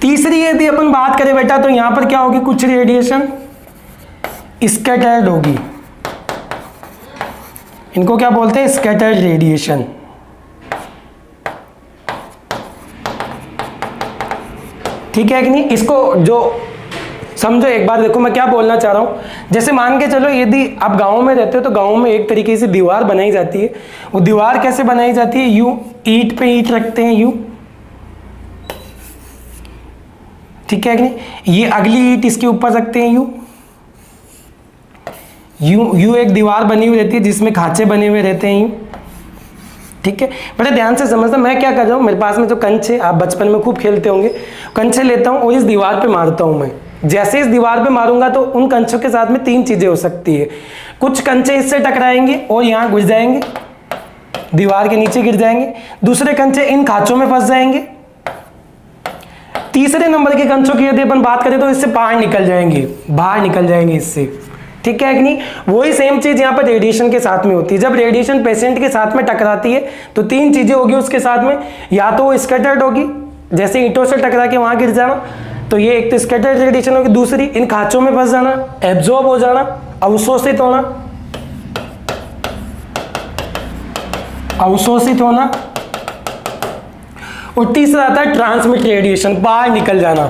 तीसरी यदि अपन बात करें बेटा तो यहां पर क्या होगी, कुछ रेडिएशन स्कैटर्ड होगी, इनको क्या बोलते हैं? Scattered radiation. ठीक है कि नहीं? इसको जो समझो एक बार, देखो मैं क्या बोलना चाह रहा हूं। जैसे मान के चलो यदि आप गांव में रहते हो तो गांव में एक तरीके से दीवार बनाई जाती है। वो दीवार कैसे बनाई जाती है? यूं ईंट पे ईंट रखते हैं यूं। ठीक है कि नहीं? ये अगली ईंट इसके ऊपर रखते हैं यूं यूं यूं। एक दीवार बनी हुई रहती है जिसमें खांचे बने हुए रहते हैं यूं। ठीक है, बड़े ध्यान से समझना मैं क्या कर रहा हूं। मेरे पास में जो कंच है, आप बचपन में खूब खेलते होंगे, कंचे लेता हूं और इस दीवार पे मारता हूं मैं। जैसे इस दीवार पे मारूंगा तो उन कंचों के साथ में तीन चीजें हो सकती है। कुछ कंचे इससे टकराएंगे और यहां घुस जाएंगे, दीवार के नीचे गिर जाएंगे। दूसरे कंचे इन खांचों में फंस जाएंगे। तीसरे नंबर के कंचों की यदि अपन बात करें तो इससे बाहर निकल जाएंगे, बाहर निकल जाएंगे इससे। ठीक है कि नहीं? वही सेम चीज यहाँ पर रेडिएशन के साथ में होती है। जब रेडिएशन पेशेंट के साथ में टकराती है तो तीन चीजें होगी उसके साथ में। या तो वो स्कैटर्ड होगी, जैसे ईंटों से टकरा के वहां गिर जाना, तो ये एक तो स्कैटर्ड रेडिएशन होगी। दूसरी इन खांचों में फंस जाना, एब्जॉर्ब हो जाना, अवशोषित होना, अवशोषित होना। और तीसरा आता है ट्रांसमिट रेडिएशन, बाहर निकल जाना,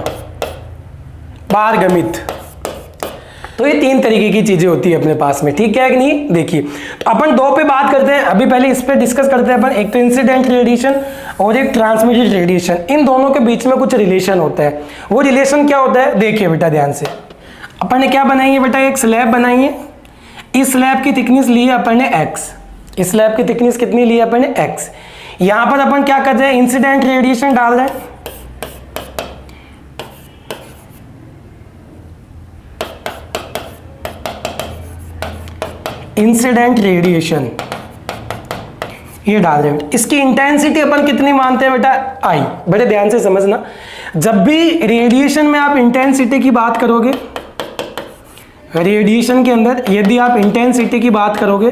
पारगमित। तो ये तीन तरीके की चीजें होती है अपने पास में। ठीक है कि नहीं? देखिए तो अपन दो पे बात करते हैं अभी, पहले इस पे डिस्कस करते हैं अपन। एक तो इंसिडेंट रेडिएशन और एक ट्रांसमिटेड रेडिएशन। इन दोनों के बीच में कुछ रिलेशन होता है। वो रिलेशन क्या होता है? देखिए बेटा ध्यान से, अपन ने क्या बनाई है बेटा? एक स्लैब बनाई है। इस स्लैब की थिकनेस ली है अपन ने x। इस स्लैब की थिकनेस कितनी ली है अपन ने? x। यहां पर अपन क्या कर रहे हैं? इंसिडेंट रेडिएशन डाल रहे हैं। इंसिडेंट रेडिएशन ये डाल रहे हैं। इसकी इंटेंसिटी अपन कितनी मानते हैं बेटा? I। बड़े ध्यान से समझना, जब भी रेडिएशन में आप इंटेंसिटी की बात करोगे, रेडिएशन के अंदर यदि आप इंटेंसिटी की बात करोगे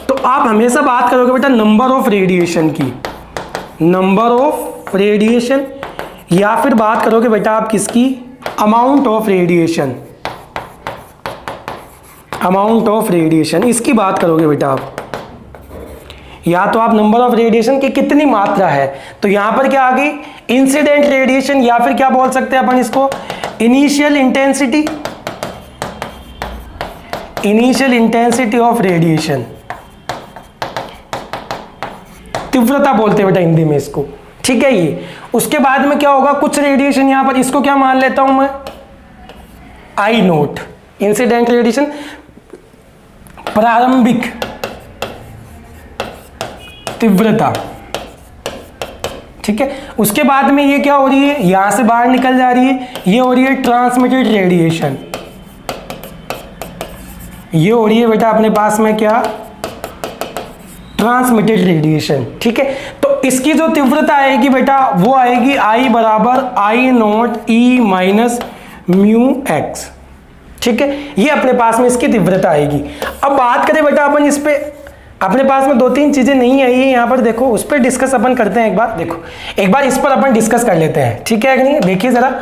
तो आप हमेशा बात करोगे बेटा नंबर ऑफ रेडिएशन की, नंबर ऑफ रेडिएशन, या फिर बात करोगे बेटा आप किसकी? Amount of radiation, amount of radiation, इसकी बात करोगे बेटा आप। या तो आप नंबर ऑफ रेडिएशन की कितनी मात्रा है, तो यहां पर क्या आ गई? इंसिडेंट रेडिएशन, या फिर क्या बोल सकते हैं अपन इसको? Initial intensity, initial intensity of radiation, तीव्रता बोलते हैं बेटा हिंदी में इसको। ठीक है ये। उसके बाद में क्या होगा? कुछ रेडिएशन यहां पर, इसको क्या मान लेता हूं मैं? I note. इंसिडेंट रेडिएशन प्रारंभिक तीव्रता। ठीक है। उसके बाद में ये क्या हो रही है? यहां से बाहर निकल जा रही है, ये हो रही है ट्रांसमिटेड रेडिएशन। ये हो रही है बेटा अपने पास में क्या? Transmitted radiation. ठीक है। तो इसकी जो तीव्रता आएगी बेटा वो आएगी I बराबर I note E minus mu x. ठीक है, ये अपने पास में इसकी तीव्रता आएगी। अब बात करें बेटा अपन इस पे, अपने पास में दो तीन चीजें नहीं आई है यहाँ पर, देखो उस पर डिस्कस अपन करते हैं एक बार। देखो एक बार इस पर अपन डिस्कस कर लेते हैं, ठीक है कि नहीं? देखिए जरा,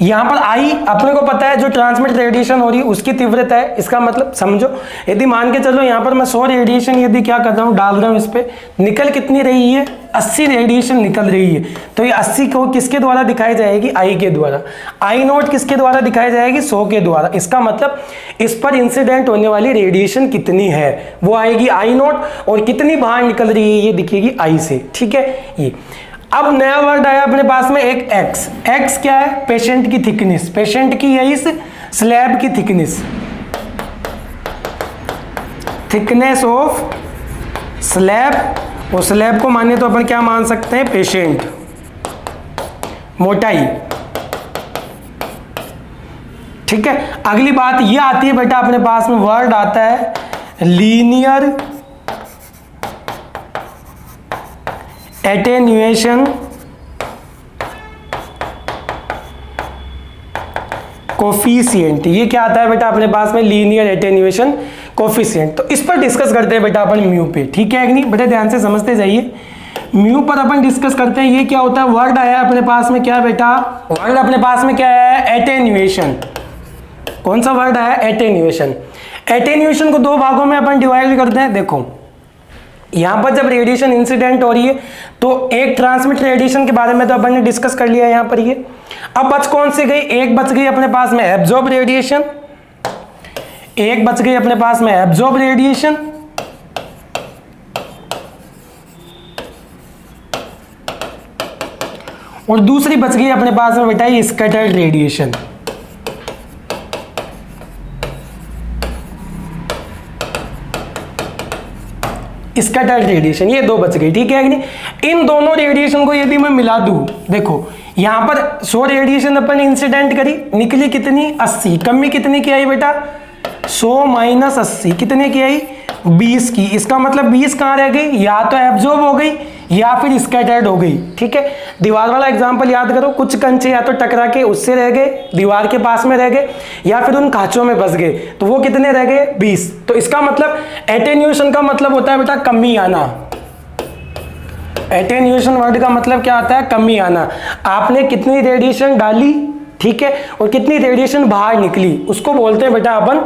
यहाँ पर आई अपने को पता है जो ट्रांसमिट रेडिएशन हो रही है उसकी तीव्रता है। इसका मतलब समझो, यदि मान के चलो यहाँ पर मैं 100 रेडिएशन यदि क्या कर रहा हूँ, डाल रहा हूँ इस पे, निकल कितनी रही है, 80 रेडिएशन निकल रही है। तो ये 80 को किसके द्वारा दिखाई जाएगी, आई के द्वारा। आई नोट किसके द्वारा दिखाई जाएगी, 100 के द्वारा। इसका मतलब इस पर इंसिडेंट होने वाली रेडिएशन कितनी है वो आएगी आई नोट, और कितनी बाहर निकल रही है ये दिखेगी आई से। ठीक है, ये अब नया वर्ड आया अपने पास में एक एक्स। एक्स क्या है, पेशेंट की थिकनेस, पेशेंट की है इस स्लैब की थिकनेस, थिकनेस ऑफ स्लैब। और स्लैब को माने तो अपन क्या मान सकते हैं, पेशेंट, मोटाई। ठीक है, अगली बात ये आती है बेटा अपने पास में वर्ड आता है लीनियर एटेन्यूएशन कोफिशिएंट। ये क्या आता है बेटा अपने पास में, लीनियर एटेन्यूएशन कोफिशिएंट। तो इस पर डिस्कस करते हैं बेटा अपन म्यू पे। ठीक है कि नहीं, बेटा ध्यान से समझते जाइए। म्यू पर अपन डिस्कस करते हैं। ये क्या होता है, वर्ड आया अपने पास में क्या बेटा, वर्ड अपने पास में क्या है, एटेन्यूएशन। कौन सा वर्ड आया, एटेन्यूएशन। एटेन्यूएशन को दो भागों में अपन डिवाइड करते हैं। देखो यहां पर जब रेडिएशन इंसिडेंट हो रही है तो एक ट्रांसमिट रेडिएशन के बारे में तो अपन ने डिस्कस कर लिया यहां पर। ये अब बच कौन सी गई, एक बच गई अपने पास में एब्जॉर्ब रेडिएशन, एक बच गई अपने पास में एब्जॉर्ब रेडिएशन, और दूसरी बच गई अपने पास में बेटा ये स्कैटर्ड रेडिएशन। स्कैटर्ड रेडिएशन, ये दो बच गई। ठीक है कि नहीं। इन दोनों रेडिएशन को यदि मैं मिला दूं, देखो यहां पर 100 रेडिएशन अपन ने इंसिडेंट करी, निकली कितनी, 80। कमी कितनी की आई बेटा, 100 माइनस 80 कितने की आई, 20 की। इसका मतलब 20 कहां रह गई, या तो एब्जॉर्ब हो गई या फिर स्कैटर्ड हो गई। ठीक है, दीवार वाला एग्जांपल याद करो, कुछ कंचे या तो टकरा के उससे रह गए, दीवार के पास में रह गए, या फिर उन कांचों में बस गए, तो वो कितने रह गए, 20। तो इसका मतलब एटेन्यूएशन का मतलब होता है बेटा कमी आना। एटेन्यूएशन वर्ड का मतलब क्या आता है, कमी आना। आपने कितनी रेडिएशन डाली, ठीक है, और कितनी रेडिएशन बाहर निकली, उसको बोलते हैं बेटा अपन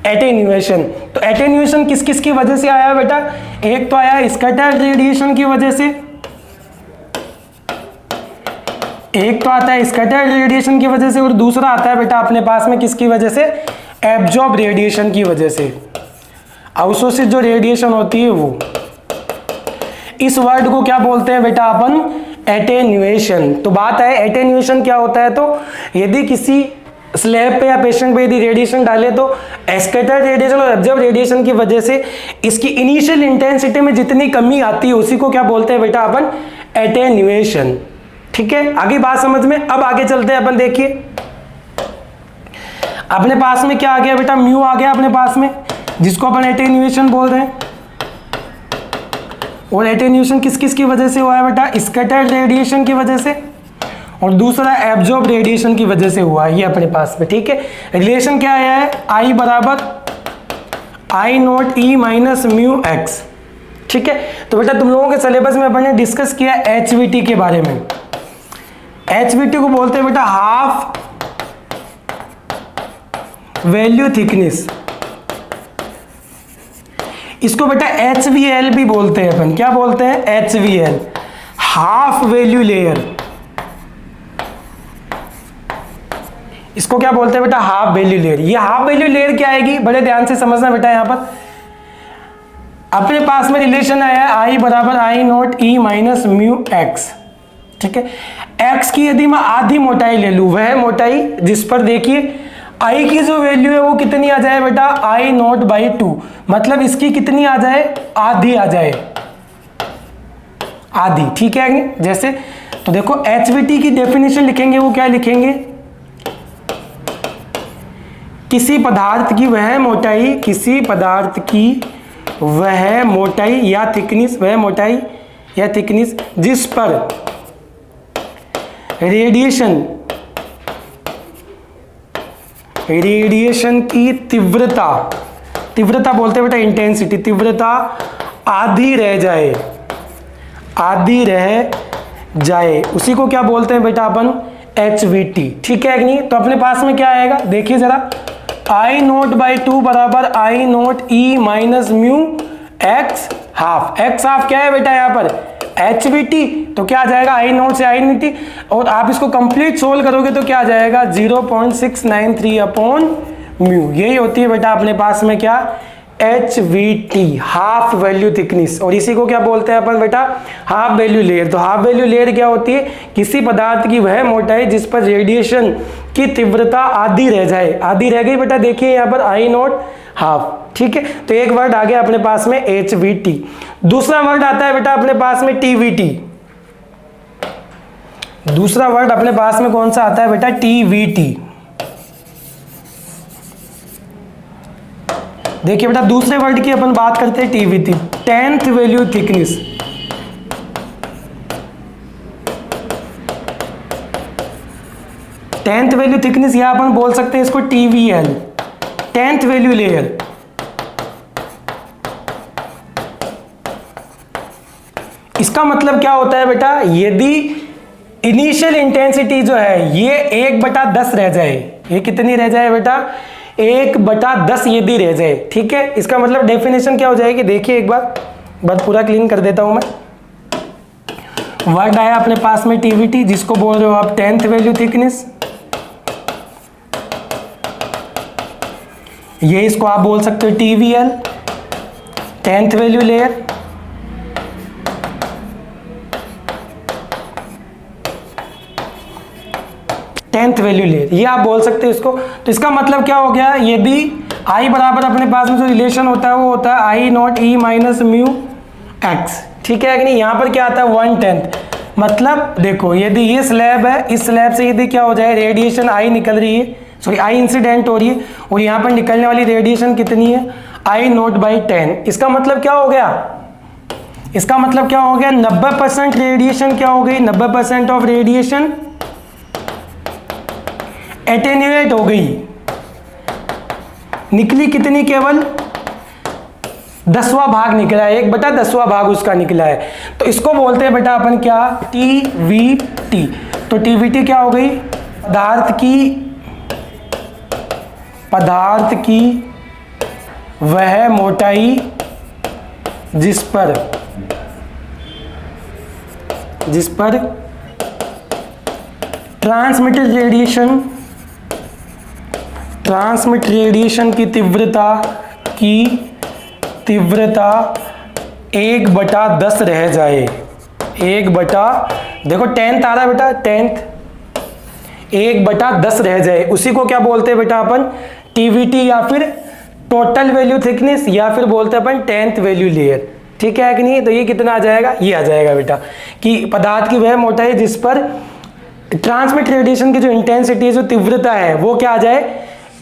एटेन्यूएशन। तो एटेन्यूएशन किस किस की वजह से आया बेटा, एक तो आया स्कैटर्ड रेडिएशन की वजह से, एक तो आता है स्कैटर्ड रेडिएशन की वजह से, और दूसरा आता है बेटा अपने पास में किसकी वजह से, एब्जॉर्ब रेडिएशन की वजह से। अवशोषित जो रेडिएशन होती है वो। इस वर्ड को क्या बोलते हैं बेटा अपन, एटेन्यूएशन। तो बात है एटेन्यूएशन क्या होता है, तो यदि किसी स्लैब पे या पेशेंट पे यदि रेडिएशन डाले तो स्कैटर्ड रेडिएशन और एब्जॉर्ब रेडिएशन की वजह से इसकी इनिशियल इंटेंसिटी में जितनी कमी आती है उसी को क्या बोलते हैं बेटा अपन, एटेन्यूएशन। ठीक है, आगे बात समझ में। अब आगे चलते हैं अपन, देखिए अपने पास में क्या आ गया बेटा, म्यू आ गया अपने पास में, जिसको अपन एटेन्यूएशन बोल रहे हैं। और एटेन्यूएशन किस किस की वजह से हुआ है बेटा, स्कैटर्ड रेडिएशन की वजह से, और दूसरा एब्जॉर्ब रेडिएशन की वजह से हुआ है ये अपने पास में। ठीक है, रिलेशन क्या आया है, आई बराबर I naught e minus mu x. ठीक है, तो बेटा तुम लोगों के सिलेबस में अपन ने डिस्कस किया एचवीटी के बारे में। एचवीटी को बोलते हैं बेटा हाफ वैल्यू थिकनेस। इसको बेटा एचवीएल भी बोलते हैं अपन, क्या बोलते हैं, एचवीएल, हाफ वैल्यू लेयर। इसको क्या बोलते हैं बेटा, हाफ वैल्यू लेयर। ये हाफ वैल्यू लेयर क्या आएगी, बड़े ध्यान से समझना बेटा। यहां पर अपने पास में रिलेशन आया है आई बराबर I naught e minus mu x. ठीक है, एक्स की यदि मैं आधी मोटाई ले लूं, वह मोटाई जिस पर देखिए आई की जो वैल्यू है वो कितनी आ जाए बेटा, आई नॉट बाई 2, मतलब इसकी कितनी आ जाए, आधी आ जाए, आधी। ठीक है, जैसे तो देखो एचवीटी की डेफिनेशन लिखेंगे वो क्या लिखेंगे, किसी पदार्थ की वह मोटाई, किसी पदार्थ की वह मोटाई या थिकनेस, वह मोटाई या थिकनेस जिस पर रेडिएशन की तीव्रता, तीव्रता बोलते हैं बेटा इंटेंसिटी, तीव्रता आधी रह जाए, आधी रह जाए, उसी को क्या बोलते हैं बेटा अपन, HVT, ठीक है कि नहीं। तो अपने पास में क्या आएगा देखिए जरा, I0/2 बराबर I0 E minus mu x half. X half क्या है बेटा यहाँ पर HVT, तो क्या आ जाएगा I0 से I0T, और आप इसको कंप्लीट सोल्व करोगे तो क्या आ जाएगा 0.693 अपॉन म्यू। यही होती है बेटा अपने पास में क्या HVT, हाफ वैल्यू थिकनेस, और इसी को क्या बोलते हैं अपन बेटा हाफ वैल्यू लेयर। तो हाफ वैल्यू लेयर क्या होती है, किसी पदार्थ की वह मोटाई जिस पर रेडिएशन की तीव्रता आधी रह जाए। आधी रह गई बेटा, देखिए यहाँ पर I0 हाफ, ठीक है। तो एक वर्ड आ गया अपने पास में HVT। दूसरा वर्ड आता है बेटा अपने पास में TVT। दूसरा वर्ड अपने पास में कौन सा आता है बेटा TVT। देखिए बेटा दूसरे वर्ड की अपन बात करते हैं TVT, 10th value thickness. Tenth value thickness या अपन बोल सकते हैं इसको TVL, 10th वैल्यू लेयर। इसका मतलब क्या होता है बेटा, यदि इनिशियल इंटेंसिटी जो है ये 1/10 रह जाए, ये कितनी रह जाए बेटा 1/10 यदि रह जाए, ठीक है। इसका मतलब डेफिनेशन क्या हो जाएगी, देखिए एक बार पूरा क्लीन कर देता हूं मैं। वर्ड आया अपने पास में TVT, जिसको बोल रहे हो आप 10th वैल्यू थिकनेस। ये इसको आप बोल सकते हो TVL, 10th value layer. Tenth value layer, ये आप बोल सकते हैं इसको। तो इसका मतलब क्या हो गया, यदि I बराबर अपने पास में जो रिलेशन होता है वो होता है I0 E minus mu x, ठीक है कि नहीं। यहाँ पर क्या आता है 1/10, मतलब देखो यदि ये स्लैब है, इस स्लैब से यदि क्या हो जाए रेडिएशन I निकल रही है, सॉरी I इंसिडेंट हो रही है, और यहाँ पर निकलने वाली रेडिएशन कितनी है I0/10। इसका मतलब क्या हो गया, इसका मतलब क्या हो गया 90% रेडिएशन क्या हो गई, 90% ऑफ रेडिएशन एटेन्यूएट हो गई। निकली कितनी, केवल 10वां भाग निकला है, 1/10वां भाग उसका निकला है। तो इसको बोलते हैं बेटा अपन क्या TVT। तो TVT क्या हो गई, पदार्थ की वह मोटाई जिस पर ट्रांसमिटेड रेडिएशन की तीव्रता 1/10 रह जाए। देखो 10th आ रहा है बेटा, 10th 1/10 रह जाए, उसी को क्या बोलते हैं बेटा अपन TVT, या फिर टोटल वैल्यू थिकनेस, या फिर बोलते हैं अपन 10th वैल्यू लेयर, ठीक है कि नहीं। तो ये कितना आ जाएगा, ये आ जाएगा बेटा कि पदार्थ की वह मोटाई जिस पर ट्रांसमिट रेडिएशन की जो इंटेंसिटी है, जो तीव्रता है, वो क्या आ जाए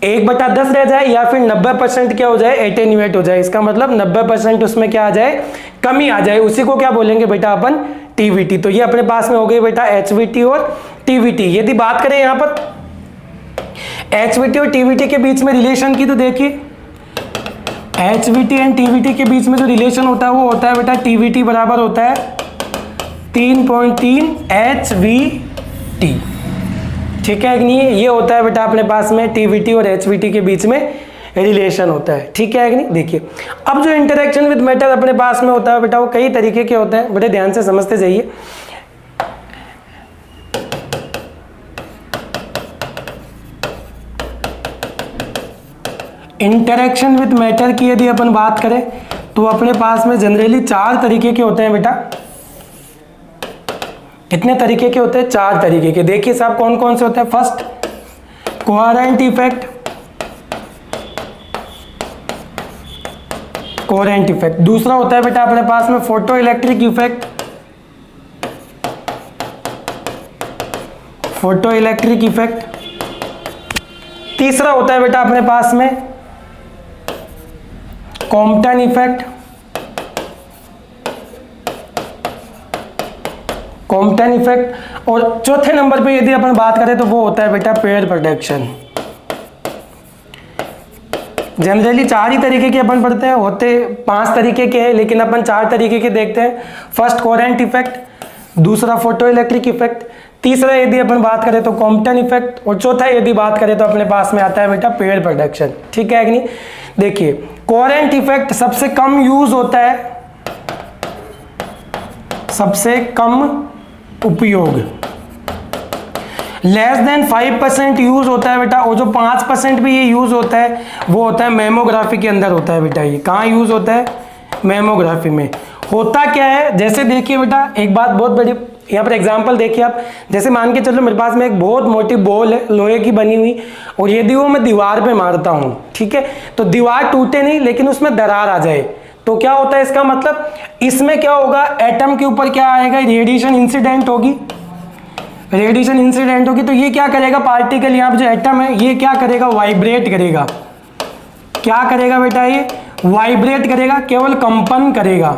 1/10 रह जाए, या फिर 90% क्या हो जाए एटेन्यूएट हो जाए। इसका मतलब 90% उसमें क्या आ जाए, कमी आ जाए, उसी को क्या बोलेंगे बेटा अपन TVT। तो ये अपने पास में हो गई बेटा HVT और TVT। यदि बात करें यहाँ पर HVT और TVT के बीच में रिलेशन की, तो देखिए HVT एंड TVT के बीच में जो रिलेशन होता है वो होता है बेटा TVT बराबर होता है 3.3 HVT, ठीक है कि नहीं। ये होता है बेटा अपने पास में TVT और HVT के बीच में रिलेशन होता है, ठीक है कि नहीं। देखिए अब जो इंटरेक्शन विद मैटर अपने पास में होता है बेटा, वो कई तरीके के होते हैं, बड़े ध्यान से समझते जाइए। इंटरेक्शन विद मैटर की यदि अपन बात करें तो अपने पास में जनरली 4 तरीके के होते हैं बेटा। कितने तरीके के होते हैं, 4 तरीके के। देखिए साहब कौन कौन से होते हैं। फर्स्ट कोहेरेंट इफेक्ट, दूसरा होता है बेटा अपने पास में फोटो इलेक्ट्रिक इफेक्ट, तीसरा होता है बेटा अपने पास में कॉम्पटन इफेक्ट, और चौथे नंबर पे यदि अपन बात करें तो वो होता है बेटा पेयर प्रोडक्शन। जनरली 4 ही तरीके के अपन पढ़ते हैं, होते 5 तरीके के हैं, लेकिन अपन 4 तरीके के देखते हैं। फर्स्ट कोहेरेंट इफेक्ट, दूसरा फोटो इलेक्ट्रिक इफेक्ट, तीसरा यदि अपन बात करें तो कॉम्पटन इफेक्ट, और चौथा यदि बात करें तो अपने पास में आता है बेटा पेड़ प्रोडक्शन। ठीक है कि नहीं। देखिए कोहेरेंट इफेक्ट सबसे कम यूज होता है, सबसे कम उपयोग, लेस देन 5% यूज होता है बेटा, और जो 5% भी ये यूज होता है वो होता है मेमोग्राफी के अंदर होता है बेटा। ये कहाँ यूज होता है? मेमोग्राफी में। होता क्या है, जैसे देखिए बेटा एक बात बहुत बड़ी, यहाँ पर एग्जांपल देखिए आप, जैसे मान के चलो मेरे पास में एक बहुत मोटी बॉल है लोहे की बनी हुई, और यदि वो मैं दीवार पे मारता हूँ, ठीक है, तो दीवार टूटे नहीं लेकिन उसमें दरार आ जाए, तो क्या होता है इसका मतलब, इसमें क्या होगा, एटम के ऊपर क्या आएगा, रेडिएशन इंसिडेंट होगी, रेडिएशन इंसिडेंट होगी, तो ये क्या करेगा, पार्टिकल यहाँ पे जो एटम है ये क्या करेगा, वाइब्रेट करेगा। क्या करेगा बेटा, ये वाइब्रेट करेगा, केवल कंपन करेगा,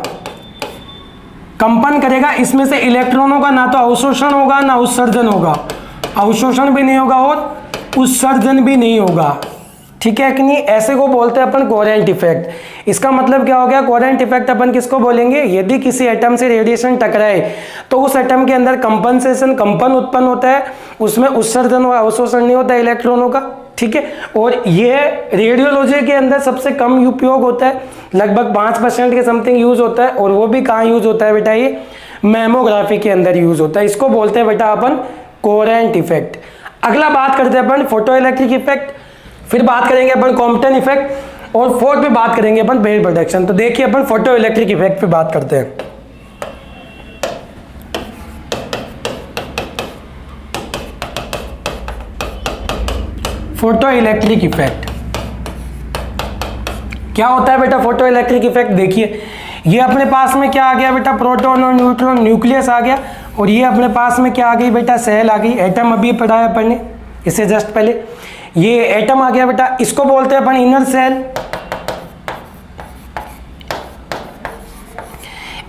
कंपन करेगा। इसमें से इलेक्ट्रॉनों का ना तो अवशोषण होगा ना उत्सर्जन होगा, अवशोषण भी नहीं होगा और उत्सर्जन भी नहीं होगा। ठीक है कि नहीं। ऐसे को बोलते हैं अपन कोहेरेंट इफेक्ट। इसका मतलब क्या हो गया, कोहेरेंट इफेक्ट अपन किसको बोलेंगे, यदि किसी एटम से रेडिएशन टकराए तो उस एटम के अंदर कंपनसेशन, कंपन उत्पन्न होता है, उसमें उत्सर्जन और अवशोषण नहीं होता है इलेक्ट्रॉनों का। ठीक है, और ये रेडियोलॉजी के अंदर सबसे कम उपयोग होता है, लगभग 5% के समथिंग यूज होता है, और वो भी कहाँ यूज होता है बेटा, ये मेमोग्राफी के अंदर यूज होता है। इसको बोलते हैं बेटा अपन कोहेरेंट इफेक्ट। अगला बात करते हैं अपन फोटो इलेक्ट्रिक इफेक्ट, फिर बात करेंगे अपन कॉम्पटन इफेक्ट, और फोर्थ पे बात करेंगे अपन पेड़ प्रोडक्शन। तो देखिए अपन फोटो इलेक्ट्रिक इफेक्ट पे बात करते हैं। फोटो इलेक्ट्रिक इफेक्ट क्या होता है बेटा, फोटो इलेक्ट्रिक इफेक्ट देखिए, ये अपने पास में क्या आ गया बेटा, प्रोटॉन और न्यूट्रॉन, न्यूक्लियस आ गया, और ये अपने पास में क्या आ गई बेटा, सेल आ गई। एटम अभी पढ़ा है अपन ने इससे जस्ट पहले, ये एटम आ गया बेटा, इसको बोलते हैं अपन इनर सेल।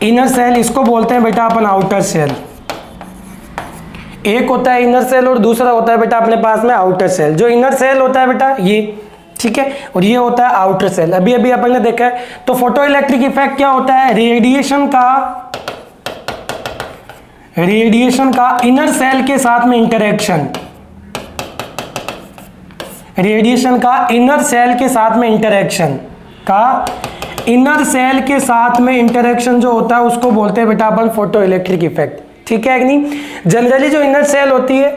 इनर सेल इसको बोलते हैं बेटा अपन आउटर सेल। एक होता है इनर सेल और दूसरा होता है बेटा अपने पास में आउटर सेल। जो इनर सेल होता है बेटा ये, ठीक है, और ये होता है आउटर सेल। अभी अभी अपन ने देखा है। तो फोटो इलेक्ट्रिक इफेक्ट क्या होता है, रेडिएशन का इनर सेल के साथ में इंटरेक्शन, रेडिएशन का इनर सेल के साथ में इंटरेक्शन, का इनर सेल के साथ में इंटरेक्शन जो होता है उसको बोलते हैं बेटा अपन फोटो इलेक्ट्रिक इफेक्ट। ठीक है कि नहीं। जनरली जो इनर सेल होती है,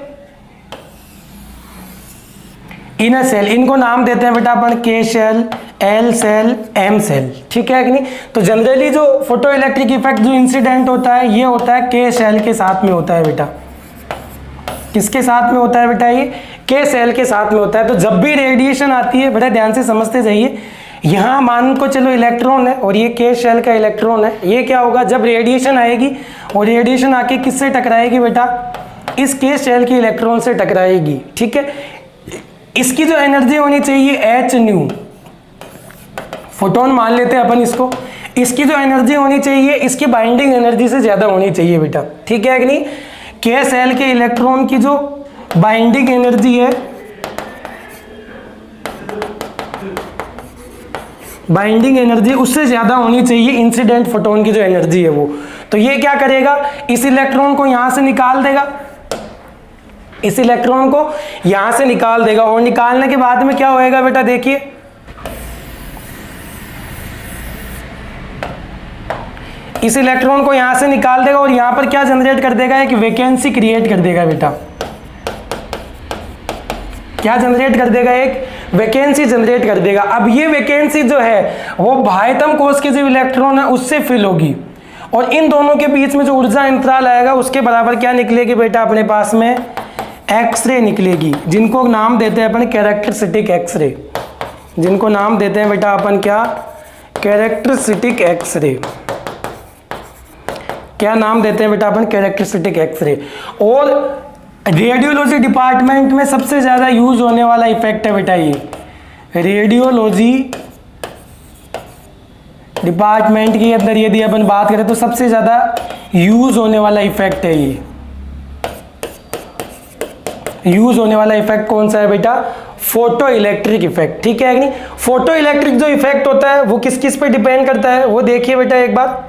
इनर सेल, इनको नाम देते हैं बेटा अपन K shell, L shell, M shell. ठीक है कि नहीं। तो जनरली जो फोटो इलेक्ट्रिक इफेक्ट जो इंसिडेंट होता है ये होता है के सेल के साथ में होता है बेटा। किसके साथ में होता है बेटा, ये के सेल के साथ में होता है। तो जब भी रेडिएशन आती है बेटा ध्यान से समझते जाइए, यहाँ मान को चलो इलेक्ट्रॉन है और ये के सेल का इलेक्ट्रॉन है, ये क्या होगा, जब रेडिएशन आएगी और रेडिएशन आके किससे टकराएगी बेटा, इस के सेल के इलेक्ट्रॉन से टकराएगी। ठीक है, इसकी जो एनर्जी होनी चाहिए एच न्यू, फोटोन मान लेते हैं अपन इसको, इसकी जो एनर्जी होनी चाहिए इसकी बाइंडिंग एनर्जी से ज्यादा होनी चाहिए बेटा। ठीक है कि नहीं। के सेल के इलेक्ट्रॉन की जो बाइंडिंग एनर्जी है, बाइंडिंग एनर्जी उससे ज्यादा होनी चाहिए इंसिडेंट फोटोन की जो एनर्जी है वो। तो ये क्या करेगा, इस इलेक्ट्रॉन को यहां से निकाल देगा, इस इलेक्ट्रॉन को यहां से निकाल देगा, और निकालने के बाद में क्या होएगा बेटा, देखिए इस इलेक्ट्रॉन को यहां से निकाल देगा और यहां पर क्या जनरेट कर देगा, एक वैकेंसी क्रिएट कर देगा बेटा। क्या जनरेट कर देगा, एक वैकेंसी जनरेट कर देगा। अब ये वैकेंसी जो है वो बाह्यतम कोश के जो इलेक्ट्रॉन है उससे फिल होगी, और इन दोनों के बीच में जो ऊर्जा अंतराल आएगा उसके बराबर क्या निकलेगी बेटा, अपने पास में एक्सरे निकलेगी, जिनको नाम देते हैं अपन कैरेक्टरिस्टिक एक्सरे, जिनको नाम देते हैं बेटा अपन क्या, कैरेक्टरिस्टिक एक्सरे। क्या नाम देते हैं बेटा अपन, कैरेक्टरिस्टिक एक्सरे। और रेडियोलॉजी डिपार्टमेंट में सबसे ज्यादा यूज होने वाला इफेक्ट है बेटा ये, रेडियोलॉजी डिपार्टमेंट के अंदर यदि अपन बात करें तो सबसे ज्यादा यूज होने वाला इफेक्ट है ये। यूज होने वाला इफेक्ट कौन सा है बेटा, फोटो इलेक्ट्रिक इफेक्ट। ठीक है कि नहीं। फोटो इलेक्ट्रिक जो इफेक्ट होता है वो किस किस पे डिपेंड करता है, वो देखिए बेटा एक बार।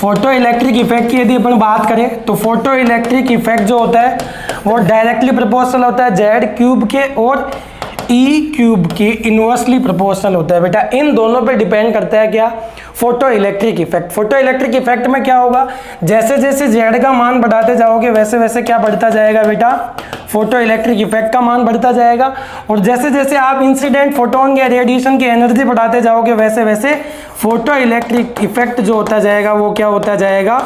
फोटो इलेक्ट्रिक इफेक्ट की यदि अपन बात करें तो फोटो इलेक्ट्रिक इफेक्ट जो होता है वो डायरेक्टली प्रोपोर्शनल होता है जेड क्यूब के और ई क्यूब के इनवर्सली प्रोपोर्शनल होता है बेटा। इन दोनों पे डिपेंड करता है क्या, photo electric effect. Photo electric effect में क्या होगा, जैसे जैसे जेड का मान बढ़ाते जाओगे वैसे वैसे क्या बढ़ता जाएगा बेटा, फोटो इलेक्ट्रिक इफेक्ट का मान बढ़ता जाएगा। और जैसे जैसे आप इंसिडेंट फोटोन या रेडिएशन की एनर्जी बढ़ाते जाओगे वैसे वैसे फोटो इलेक्ट्रिक इफेक्ट जो होता जाएगा वो क्या होता जाएगा,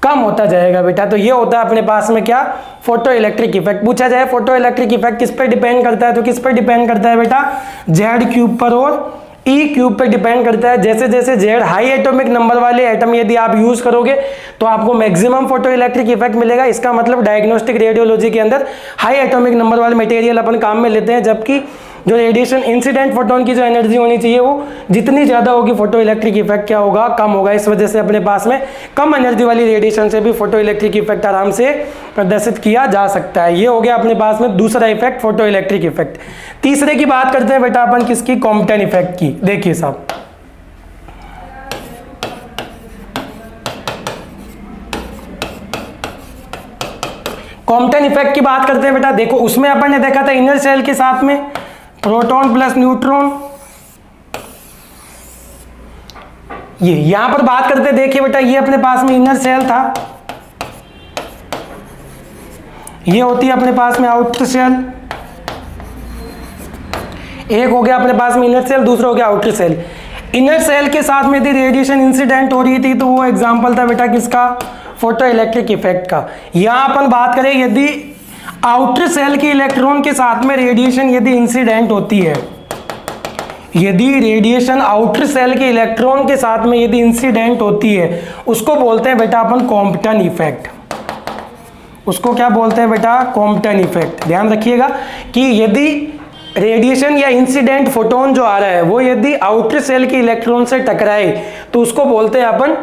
कम होता जाएगा बेटा। तो ये होता है अपने पास में क्या, फोटो इलेक्ट्रिक इफेक्ट। पूछा जाए फोटो इलेक्ट्रिक इफेक्ट किस पे डिपेंड करता है, तो किस पे डिपेंड करता है बेटा, जेड क्यूब पर और ई क्यूब पे डिपेंड करता है। जैसे जैसे जेड हाई एटॉमिक नंबर वाले एटम यदि आप यूज करोगे तो आपको मैक्सिमम फोटो इलेक्ट्रिक इफेक्ट मिलेगा। इसका मतलब डायग्नोस्टिक रेडियोलॉजी के अंदर हाई एटॉमिक नंबर वाले मटेरियल अपन काम में लेते हैं, जबकि जो रेडिएशन इंसिडेंट फोटोन की जो एनर्जी होनी चाहिए वो जितनी ज्यादा होगी फोटो इलेक्ट्रिक इफेक्ट क्या होगा, कम होगा। इस वजह से अपने पास में कम एनर्जी वाली रेडिएशन से भी फोटो इलेक्ट्रिक इफेक्ट आराम से प्रदर्शित किया जा सकता है। ये हो गया अपने पास में दूसरा इफेक्ट, फोटो इलेक्ट्रिक इफेक्ट। तीसरे की बात करते हैं बेटा अपन किसकी, कॉम्पटन इफेक्ट की। देखिए साहब, कॉम्पटन इफेक्ट की बात करते हैं बेटा। देखो उसमें अपन ने देखा था इनर सेल के साथ में प्रोटॉन प्लस न्यूट्रॉन, ये यहां पर बात करते हैं। देखिए बेटा ये अपने पास में इनर सेल था, ये होती है अपने पास में आउटर सेल। एक हो गया अपने पास में इनर सेल, दूसरा हो गया आउटर सेल। इनर सेल के साथ में यदि रेडिएशन इंसिडेंट हो रही थी तो वो एग्जांपल था बेटा किसका, फोटो इलेक्ट्रिक इफेक्ट का। यहां अपन बात करें यदि आउटर सेल के इलेक्ट्रॉन के साथ में रेडिएशन यदि इंसिडेंट होती है, यदि रेडिएशन आउटर सेल के इलेक्ट्रॉन के साथ में यदि इंसिडेंट होती है उसको बोलते हैं बेटा अपन कॉम्पटन इफेक्ट। उसको क्या बोलते हैं बेटा, कॉम्पटन इफेक्ट। ध्यान रखिएगा कि यदि रेडिएशन या इंसिडेंट फोटोन जो आ रहा है वो यदि आउटर सेल के इलेक्ट्रॉन से टकराए तो उसको बोलते हैं अपन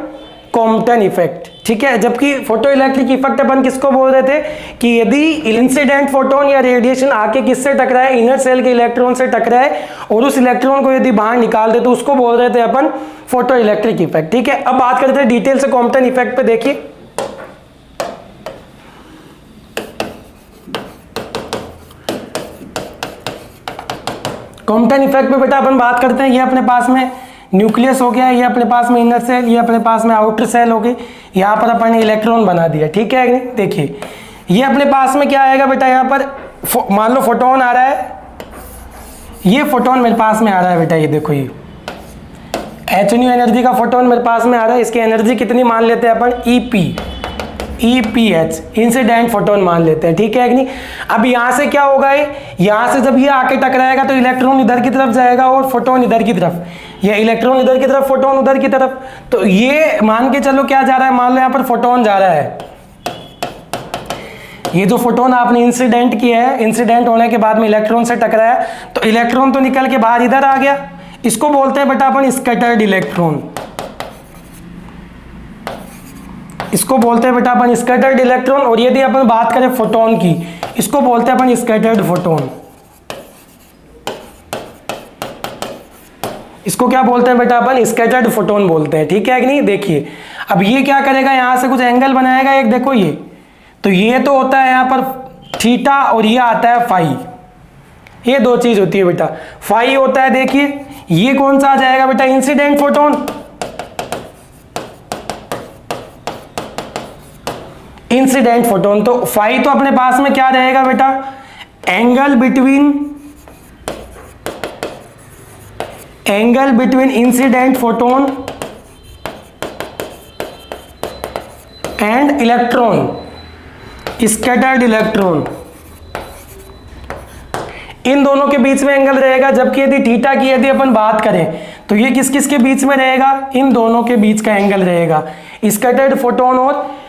कॉम्पटन इफेक्ट, ठीक है। जबकि फोटो इलेक्ट्रिक इफेक्ट अपन किसको बोल रहे थे कि यदि इंसिडेंट फोटोन या रेडिएशन आके किससे टकराए, इनर सेल के इलेक्ट्रॉन से टकराए और उस इलेक्ट्रॉन को यदि बाहर निकाल दे तो उसको बोल रहे थे अपन फोटो इलेक्ट्रिक इफेक्ट, ठीक है। अब बात करते हैं डिटेल से कॉम्पटन इफेक्ट पे। देखिए कॉम्पटन इफेक्ट पे बेटा अपन बात करते हैं, ये अपने पास में न्यूक्लियस हो गया, ये अपने पास में इनर सेल, ये अपने पास में आउटर सेल हो गई। यहाँ पर अपन ने इलेक्ट्रॉन बना दिया, ठीक है। देखिए ये अपने पास में क्या आएगा बेटा, यहाँ पर मान लो फोटोन आ रहा है, ये फोटोन मेरे पास में आ रहा है बेटा, ये देखो ये h न्यू एनर्जी का फोटोन मेरे पास में आ रहा है। इसकी एनर्जी कितनी मान लेते हैं अपन, EPH इंसिडेंट फोटोन मान लेते हैं, ठीक है कि नहीं। अब यहां से क्या होगा, यहां से जब ये आके टकराएगा तो इलेक्ट्रॉन इधर की तरफ जाएगा और फोटोन इधर की तरफ, या इलेक्ट्रॉन इधर की तरफ फोटोन उधर की तरफ। तो ये मान के चलो क्या जा रहा है, मान लो यहां पर फोटोन जा रहा है, ये जो फोटोन आपने इंसिडेंट किया है, इंसिडेंट होने के बाद में इलेक्ट्रॉन से टकराया तो इलेक्ट्रॉन तो निकल के बाहर इधर आ गया, इसको बोलते हैं बेटा अपन स्कैटर्ड इलेक्ट्रॉन। इसको बोलते हैं बेटा अपन स्कैटर्ड इलेक्ट्रॉन। और यदि अपन बात करें फोटोन की, इसको बोलते हैं अपन स्कैटर्ड फोटोन। इसको क्या बोलते हैं बेटा अपन, स्कैटर्ड फोटोन बोलते हैं, ठीक है कि नहीं। देखिए अब ये क्या करेगा, यहां से कुछ एंगल बनाएगा एक, देखो ये तो ये तो होता है यहां पर थीटा और ये आता है फाई, ये दो चीज होती है बेटा। फाई होता है, देखिए ये कौन सा आ जाएगा बेटा, इंसिडेंट फोटोन, इंसिडेंट फोटोन। तो फाई तो अपने पास में क्या रहेगा बेटा, angle between incident photon and electron, scattered electron, इन दोनों के बीच में एंगल रहेगा। जबकि यदि थीटा की यदि अपन बात करें तो ये किस किस के बीच में रहेगा, इन दोनों के बीच का एंगल रहेगा। स्कैटर्ड फोटोन और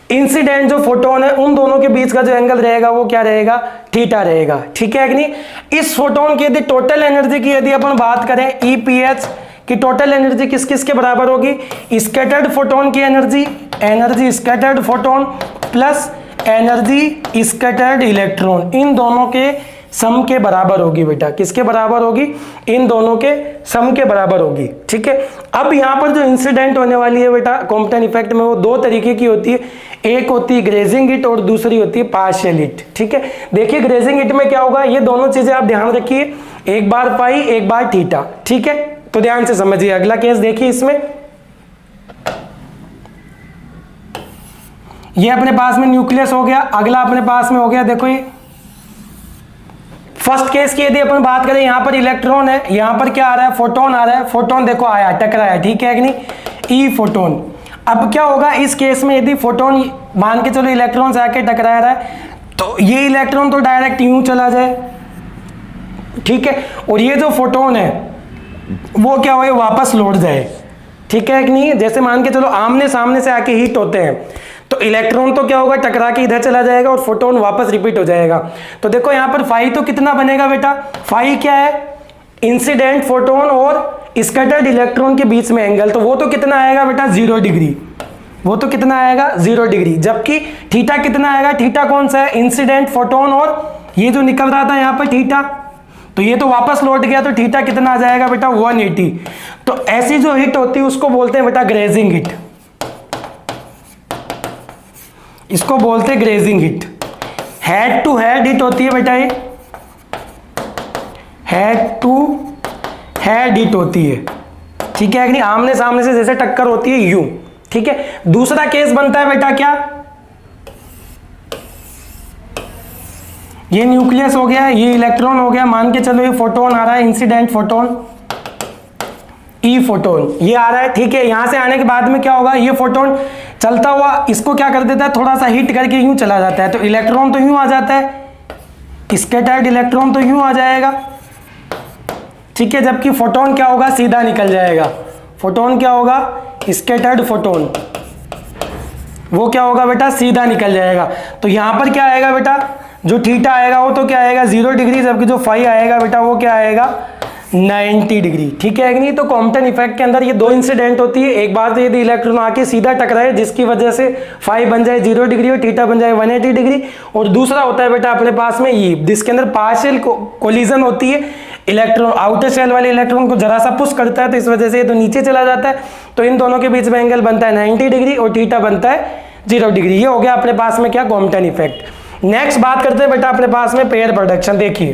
इंसिडेंट जो फोटोन है उन दोनों के बीच का जो एंगल रहेगा वो क्या रहेगा, थीटा रहेगा, ठीक है कि नहीं। इस फोटोन की यदि टोटल एनर्जी की यदि अपन बात करें, EPH की टोटल एनर्जी किस किस के बराबर होगी, स्कैटर्ड फोटोन की energy scattered photon plus energy scattered electron, इन दोनों के सम के बराबर होगी बेटा। किसके बराबर होगी? इन दोनों के सम के बराबर होगी। ठीक है, अब यहाँ पर जो इंसिडेंट होने वाली है बेटा कॉम्पटन इफेक्ट में, वो दो तरीके की होती है। एक होती है ग्रेजिंग हिट और दूसरी होती है पार्शियल हिट। ठीक है, देखिए ग्रेजिंग हिट में क्या होगा, ये दोनों चीजें आप ध्यान रखिए, एक बार पाई एक बार थीटा। ठीक है, तो ध्यान से समझिए। अगला केस देखिए, इसमें ये अपने पास में न्यूक्लियस हो गया, अगला अपने पास में हो गया, देखो ये फर्स्ट केस की यदि अपन बात करें, यहां पर इलेक्ट्रॉन है, यहां पर क्या आ रहा है, फोटोन आ रहा है। फोटोन देखो आया, टकराया, ठीक है कि नहीं, ई फोटोन। अब क्या होगा इस केस में, यदि फोटोन मान के चलो इलेक्ट्रॉन से आके टकरा रहा है, तो ये इलेक्ट्रॉन तो डायरेक्ट यूं चला जाए, ठीक है, और ये जो फोटोन है वो क्या हो वापस लौट जाए। ठीक है कि नहीं, जैसे मान के चलो आमने सामने से आके हीट होते हैं, तो इलेक्ट्रॉन तो क्या होगा टकरा के इधर चला जाएगा और फोटोन वापस रिपीट हो जाएगा। तो देखो यहाँ पर फाई तो कितना बनेगा बेटा, फाई क्या है, इंसिडेंट फोटोन और स्कैटर्ड इलेक्ट्रॉन के बीच में एंगल, तो वो तो कितना आएगा बेटा 0 डिग्री, वो तो कितना आएगा 0 डिग्री। जबकि थीटा कितना आएगा, थीटा कौन सा है, इंसिडेंट फोटोन और ये जो निकल रहा था यहाँ पर थीटा, तो ये तो वापस लौट गया, तो थीटा कितना आ जाएगा बेटा 180। तो ऐसी जो हिट होती है उसको बोलते हैं बेटा ग्रेजिंग हिट, इसको बोलते हैं grazing hit. Head to head hit होती है बेटा, ये हेड टू हेड हिट होती है। ठीक है कि नहीं, आमने सामने से जैसे टक्कर होती है यूं। ठीक है, दूसरा केस बनता है बेटा क्या, ये न्यूक्लियस हो गया, ये इलेक्ट्रॉन हो गया, मान के चलो ये फोटोन आ रहा है, इंसिडेंट फोटोन, ई फोटोन ये आ रहा है। ठीक है, यहां से आने के बाद में क्या होगा, ये फोटोन चलता हुआ इसको क्या कर देता है, थोड़ा सा हिट करके यूं चला जाता है, तो इलेक्ट्रॉन तो यूं आ जाता है, स्कैटर्ड इलेक्ट्रॉन तो यूं आ जाएगा। ठीक है, जबकि फोटोन क्या होगा, सीधा निकल जाएगा। फोटोन क्या होगा, स्कैटर्ड फोटोन, वो क्या होगा बेटा, सीधा निकल जाएगा। तो यहां पर क्या आएगा बेटा, जो थीटा आएगा वो तो क्या आएगा 0 डिग्री, जबकि जो फाई आएगा बेटा वो क्या आएगा 90 डिग्री। ठीक है कि नहीं, तो कॉम्पटन इफेक्ट के अंदर ये दो इंसिडेंट होती है। एक बार तो यदि इलेक्ट्रॉन आके सीधा टकराए जिसकी वजह से फाई बन जाए 0 डिग्री और थीटा बन जाए 180 डिग्री, और दूसरा होता है बेटा अपने पास में ये जिसके अंदर पार्शियल कोलिजन होती है, इलेक्ट्रॉन आउटर शेल वाले इलेक्ट्रॉन को जरा सा पुश करता है, तो इस वजह से ये तो नीचे चला जाता है, तो इन दोनों के बीच में एंगल बनता है 90 डिग्री और थीटा बनता है 0 डिग्री। ये हो गया अपने पास में क्या, कॉम्पटन इफेक्ट। नेक्स्ट बात करते हैं बेटा अपने पास में पेयर प्रोडक्शन। देखिए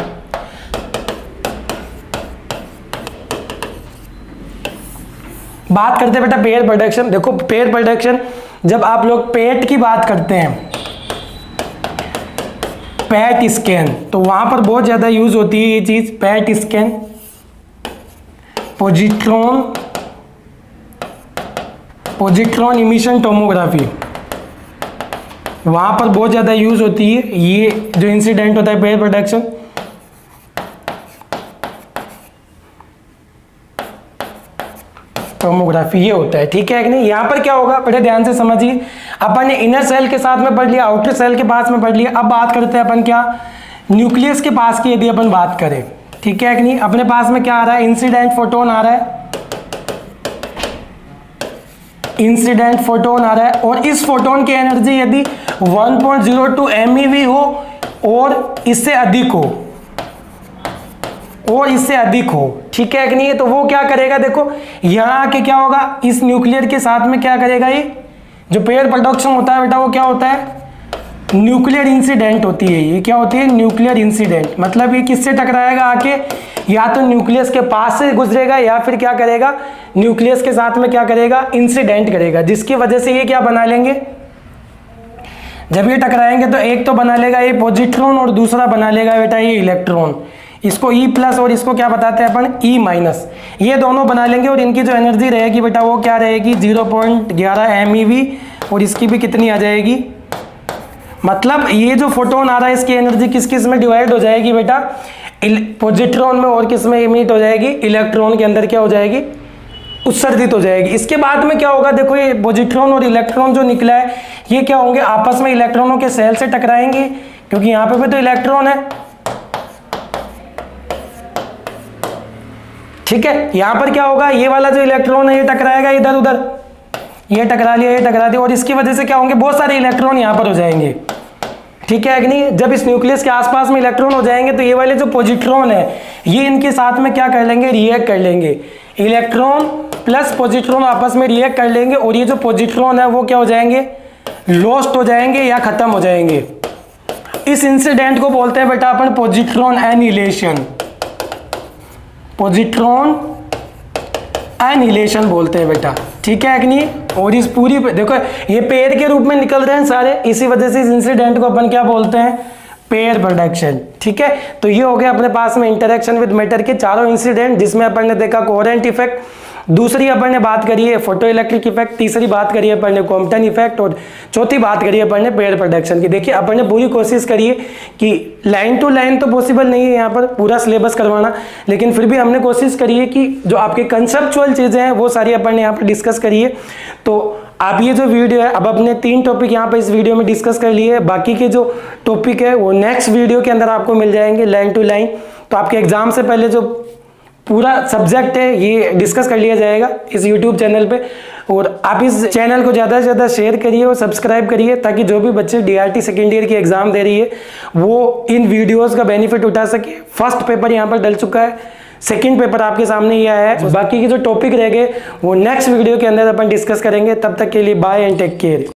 बात करते हैं बेटा पेयर प्रोडक्शन। देखो पेयर प्रोडक्शन, जब आप लोग पेट की बात करते हैं, पैट स्कैन, तो वहां पर बहुत ज्यादा यूज होती है ये चीज, PET scan, positron emission tomography, वहां पर बहुत ज्यादा यूज होती है ये जो इंसिडेंट होता है पेयर प्रोडक्शन। टोमोग्राफी ये होता है। ठीक है कि नहीं, यहां पर क्या होगा बड़े ध्यान से समझिए, अपन ने इनर सेल के साथ में पढ़ लिया, आउटर सेल के पास में पढ़ लिया। अब बात करते हैं अपन क्या, न्यूक्लियस के पास की यदि अपन बात करें। ठीक है कि नहीं, अपने पास में क्या आ रहा है, इंसिडेंट फोटोन आ रहा है, इंसिडेंट फोटोन आ रहा है, और इस फोटोन की एनर्जी यदि 1.02 MeV हो और इससे अधिक हो, और इससे अधिक हो, ठीक है कि नहीं, तो वो क्या करेगा, देखो यहां आके क्या होगा, इस न्यूक्लियर के साथ में क्या करेगा, ये जो पेयर प्रोडक्शन होता है बेटा वो क्या होता है, न्यूक्लियर इंसिडेंट होती है। ये क्या होती है, न्यूक्लियर इंसिडेंट, मतलब ये किससे टकराएगा आके, या तो न्यूक्लियस के पास से गुजरेगा या फिर क्या करेगा, न्यूक्लियस के साथ में क्या करेगा, इंसिडेंट करेगा, जिसकी वजह से ये क्या बना लेंगे, जब ये टकराएंगे तो एक तो बना लेगा ये पॉजिट्रॉन और दूसरा बना लेगा बेटा ये इलेक्ट्रॉन। इसको E प्लस और इसको क्या बताते हैं अपन, E माइनस, ये दोनों बना लेंगे, और इनकी जो एनर्जी रहेगी बेटा वो क्या रहेगी 0.11 MeV, और इसकी भी कितनी आ जाएगी, मतलब ये जो फोटोन आ रहा है इसकी एनर्जी किस किस में डिवाइड हो जाएगी बेटा, पॉजिट्रॉन में और किस में इमिट हो जाएगी, इलेक्ट्रॉन के अंदर क्या हो जाएगी, उत्सर्जित हो जाएगी। इसके बाद में क्या होगा, देखो ये पॉजिट्रॉन और इलेक्ट्रॉन जो निकला है ये क्या होंगे, आपस में इलेक्ट्रॉनों के सेल से टकराएंगे, क्योंकि यहाँ पे भी तो इलेक्ट्रॉन है। ठीक है, यहां पर क्या होगा, ये वाला जो इलेक्ट्रॉन है ये टकराएगा इधर उधर, ये टकरा लिया, ये टकरा दिया, और इसकी वजह से क्या होंगे, बहुत सारे इलेक्ट्रॉन यहां पर हो जाएंगे। ठीक है कि नहीं। जब इस न्यूक्लियस के आसपास में इलेक्ट्रॉन हो जाएंगे तो ये वाले जो पॉजिट्रॉन है ये इनके साथ में क्या कर लेंगे, रिएक्ट कर लेंगे। इलेक्ट्रॉन प्लस पॉजिट्रॉन आपस में रिएक्ट कर लेंगे और ये जो पॉजिट्रॉन है वो क्या हो जाएंगे, लॉस्ट हो जाएंगे या खत्म हो जाएंगे। इस इंसिडेंट को बोलते हैं बेटा अपन पॉजिट्रॉन एनिहिलेशन, पॉजिट्रॉन एनिहिलेशन बोलते हैं बेटा, ठीक है कि नहीं। और इस पूरी देखो ये पेयर के रूप में निकल रहे हैं सारे, इसी वजह से इस इंसिडेंट को अपन क्या बोलते हैं, पेयर प्रोडक्शन, ठीक है। तो ये हो गया अपने पास में इंटरेक्शन विद मैटर के चारों इंसिडेंट, जिसमें अपन ने देखा कोहेरेंट इफेक्ट, दूसरी अपन ने बात करी है फोटो इलेक्ट्रिक इफेक्ट, तीसरी बात करी है अपन ने कॉम्पटन इफेक्ट और चौथी बात करी है अपन ने पेयर प्रोडक्शन की। देखिए अपन ने पूरी कोशिश करी है कि लाइन टू लाइन तो पॉसिबल नहीं है यहाँ पर पूरा सिलेबस करवाना, लेकिन फिर भी हमने कोशिश करी है कि जो आपके कंसेप्चुअल चीज़ें हैं वो सारी अपन ने यहाँ पर डिस्कस करी है। तो आप ये जो वीडियो है, अब अपने 3 टॉपिक यहाँ पर इस वीडियो में डिस्कस कर लिए, बाकी के जो टॉपिक है वो नेक्स्ट वीडियो के अंदर आपको मिल जाएंगे लाइन टू लाइन। तो आपके एग्जाम से पहले जो पूरा सब्जेक्ट है ये डिस्कस कर लिया जाएगा इस YouTube चैनल पे। और आप इस चैनल को ज़्यादा से ज़्यादा शेयर करिए और सब्सक्राइब करिए, ताकि जो भी बच्चे DRT सेकेंड ईयर की एग्ज़ाम दे रही है वो इन वीडियोस का बेनिफिट उठा सके। फर्स्ट पेपर यहाँ पर डल चुका है, सेकंड पेपर आपके सामने ही आया है, बाकी के जो टॉपिक रह गए वो नेक्स्ट वीडियो के अंदर अपन डिस्कस करेंगे। तब तक के लिए बाय एंड टेक केयर।